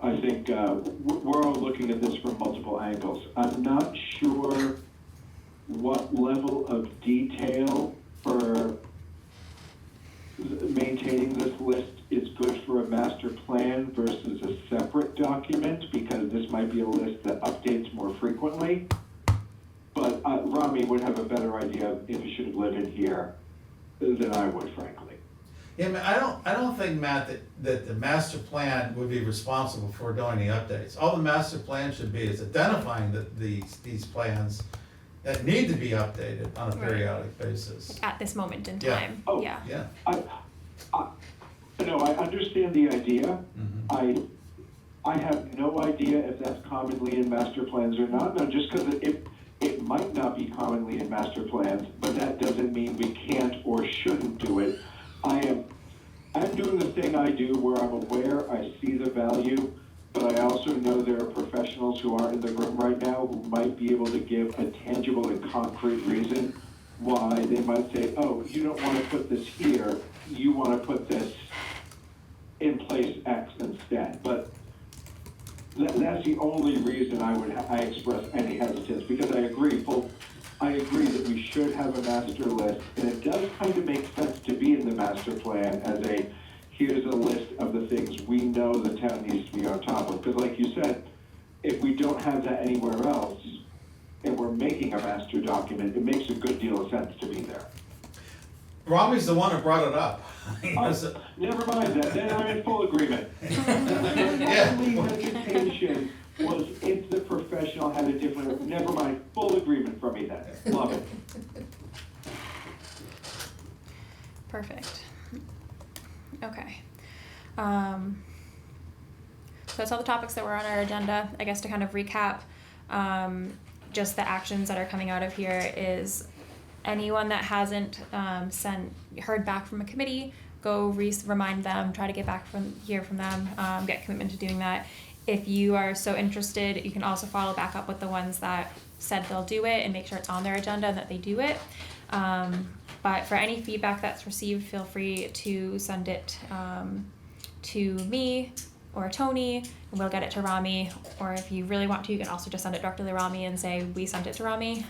I think we're all looking at this from multiple angles. I'm not sure what level of detail for maintaining this list is good for a master plan versus a separate document, because this might be a list that updates more frequently. But Rami would have a better idea if it should live in here than I would, frankly. Yeah, I don't think, Matt, that the master plan would be responsible for doing the updates. All the master plan should be is identifying these plans that need to be updated on a periodic basis. At this moment in Yeah. time, Oh. yeah. Yeah. No, I understand the idea. Mhm. I have no idea if that's commonly in master plans or not. No, just because it might not be commonly in master plans, but that doesn't mean we can't or shouldn't do it. I'm doing the thing I do where I'm aware, I see the value, but I also know there are professionals who aren't in the room right now who might be able to give a tangible and concrete reason why they might say, oh, you don't want to put this here, you want to put this in place X instead. But that's the only reason I express any hesitance, because I agree that we should have a master list, and it does kind of make sense to be in the master plan as here's a list of the things we know the town needs to be on top of. Because like you said, if we don't have that anywhere else, and we're making a master document, it makes a good deal of sense to be there. Rami's the one who brought it up. Never mind that, then I'm in full agreement. Yeah. My only hesitation was if the professional had a different, never mind, full agreement from me then, love it. Perfect. Okay. So that's all the topics that were on our agenda. I guess to kind of recap, just the actions that are coming out of here is anyone that hasn't heard back from a committee, go remind them, try to hear from them, get commitment to doing that. If you are so interested, you can also follow back up with the ones that said they'll do it and make sure it's on their agenda and that they do it. But for any feedback that's received, feel free to send it to me or Tony, and we'll get it to Rami. Or if you really want to, you can also just send it directly to Rami and say, we sent it to Rami.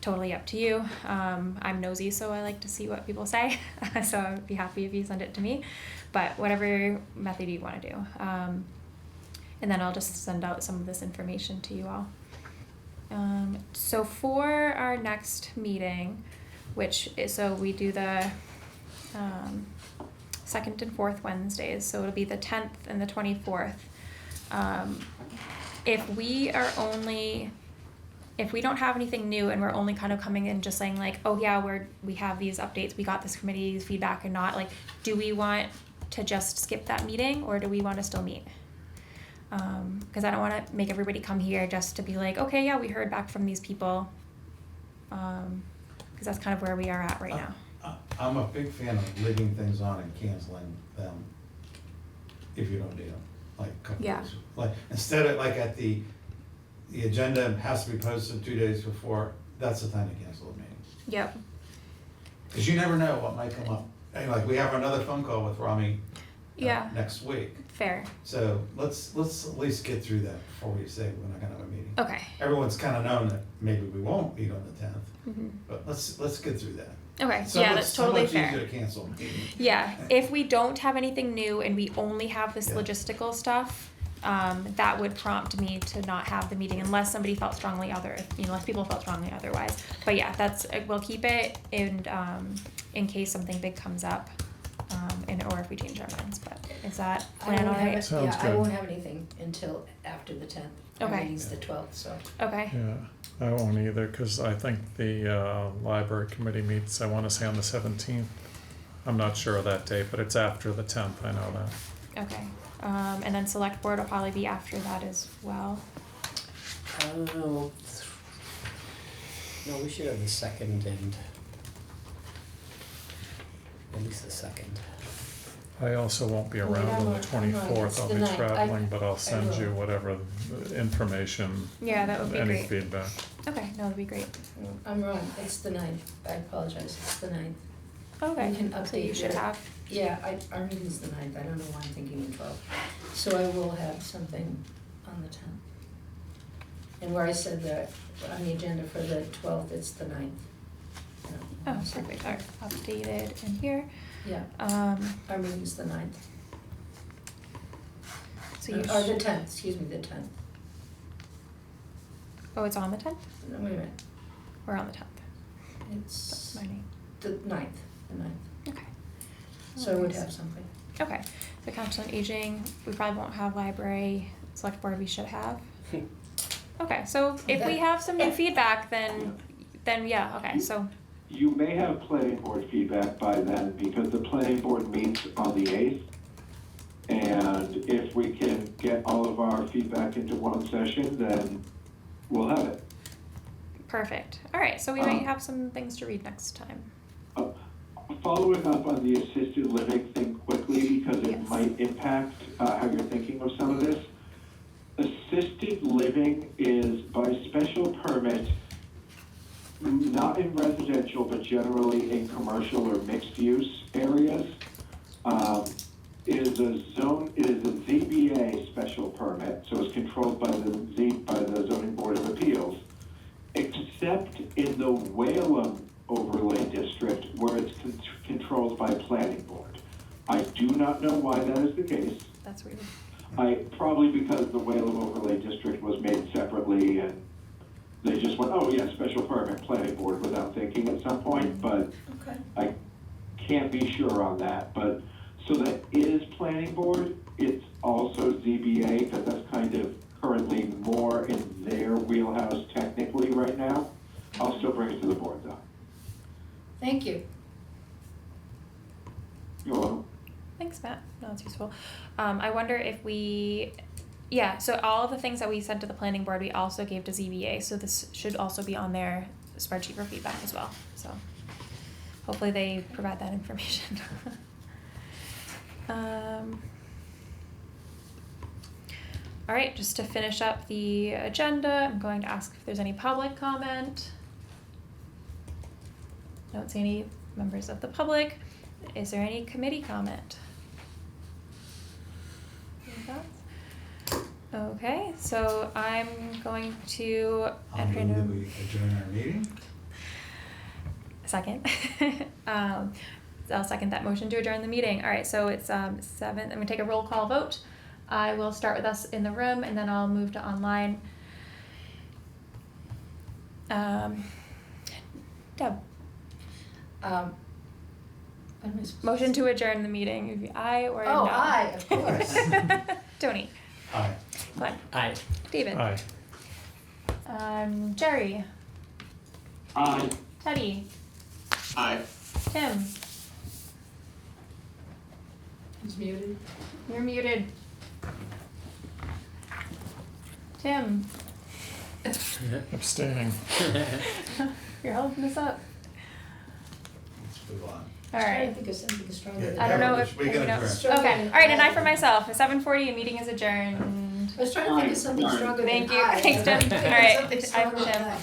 Totally up to you. I'm nosy, so I like to see what people say. So I'd be happy if you send it to me. But whatever method you want to do. And then I'll just send out some of this information to you all. So for our next meeting, so we do the second and fourth Wednesdays, so it'll be the 10th and the 24th. If we don't have anything new and we're only kind of coming in just saying like, oh yeah, we have these updates, we got this committee's feedback and not, like, do we want to just skip that meeting or do we want to still meet? Because I don't want to make everybody come here just to be like, okay, yeah, we heard back from these people. Because that's kind of where we are at right now. I'm a big fan of leaving things on and canceling them if you don't need them, like a couple Yeah. days. Like, instead of like at the agenda has to be posted 2 days before, that's the time to cancel the meeting. Yep. Because you never know what might come up. And like, we have another phone call with Rami Yeah. next week. Fair. So let's at least get through that before we say we're not gonna have a meeting. Okay. Everyone's kind of known that maybe we won't meet on the 10th, Mm-hmm. but let's get through that. Okay. So Yeah, much- that's totally So much fair. easier to cancel a meeting. Yeah, if we don't have anything new and we only have this Yeah. logistical stuff, that would prompt me to not have the meeting unless somebody felt strongly unless people felt strongly otherwise. But yeah, we'll keep it in case something big comes up, or if we change our minds. But is that I plan won't all have right? it, Sounds I good. won't have anything until after the 10th. Our Okay. meeting's the 12th, so. Okay. Yeah, I won't either, because I think the library committee meets, I want to say on the 17th. I'm not sure of that date, but it's after the 10th, I know that. Okay. And then select board will probably be after that as well. No, we should have the second and at least the second. I also won't be Wait, around I'm on the on- I'm on. 24th, It's I'll the be 9th. traveling, but I'll send will. you whatever information, Yeah, that would be any great. feedback. Okay, no, that'd be great. I'm wrong, it's the 9th, I apologize, it's the 9th. Okay, You can so you update should your- have. Yeah, our meeting's the 9th, I don't know why I'm thinking the 12th. So I will have something on the 10th. And where I said that on the agenda for the 12th, it's the 9th. Oh, perfect. All right, updated in here. Yeah, our meeting's the 9th. So you. Or the 10th, excuse me, the 10th. Oh, it's on the 10th. No, wait a minute, We're on the 10th. it's That's my name. the 9th. Okay. So I would Nice. have something. Okay. So Council on Aging, we probably won't have library. Select board, we should have. Okay. So if we Okay. have some new feedback, then yeah. Okay. So. You may have planning board feedback by then, because the planning board meets on the 8th. And if we can get all of our feedback into one session, then we'll have it. Perfect. All right. So we might have some things to read next time. Following up on the assisted living thing quickly, because it Yes. might impact how you're thinking of some of this. Assisted living is by special permit, not in residential, but generally in commercial or mixed-use areas. It is a ZBA special permit, so it's controlled by the zoning board of appeals, except in the Whalum overlay district where it's controlled by planning board. I do not know why that is the case. That's weird. Probably because the Whalum overlay district was made separately and they just went, oh yeah, special permit, planning board, without thinking at some point, but Okay. I can't be sure on that. But, so that is planning board, it's also ZBA, because that's kind of currently more in their wheelhouse technically right now. I'll still bring it to the board though. Thank you. You're welcome. Thanks, Matt. No, that's useful. I wonder if so all of the things that we sent to the planning board, we also gave to ZBA. So this should also be on their spreadsheet for feedback as well. So hopefully they provide that information. All right, just to finish up the agenda, I'm going to ask if there's any public comment. Don't see any members of the public. Is there any committee comment? Any thoughts? Okay, so I'm going to enter into we adjourn our meeting? second. I'll second that motion to adjourn the meeting. All right, so it's 7. I'm gonna take a roll call vote. I will start with us in the room, and then I'll move to online. Deb. What am I supposed to Motion say? to adjourn the meeting. If you aye or no. Oh, aye, of course. Tony. Aye. Glenn. Aye. David. Aye. Jerry. Aye. Teddy. Aye. Tim. He's muted. You're muted. Tim. Abstaining. You're holding us up. Let's move on. All I was trying right. to think of something stronger than I don't know that. if We can you know. adjourn. Stronger Okay. than All right. An aye. eye for myself. At 7:40, a meeting is adjourned. I was trying to think of something Aye. stronger than Thank you. aye. Thanks, Tim. Something All right. stronger Aye for than Tim. aye.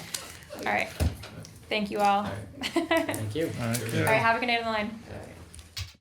All right. Thank you all. Thank you. All right, All yeah. right. Have a good night on the line. All right.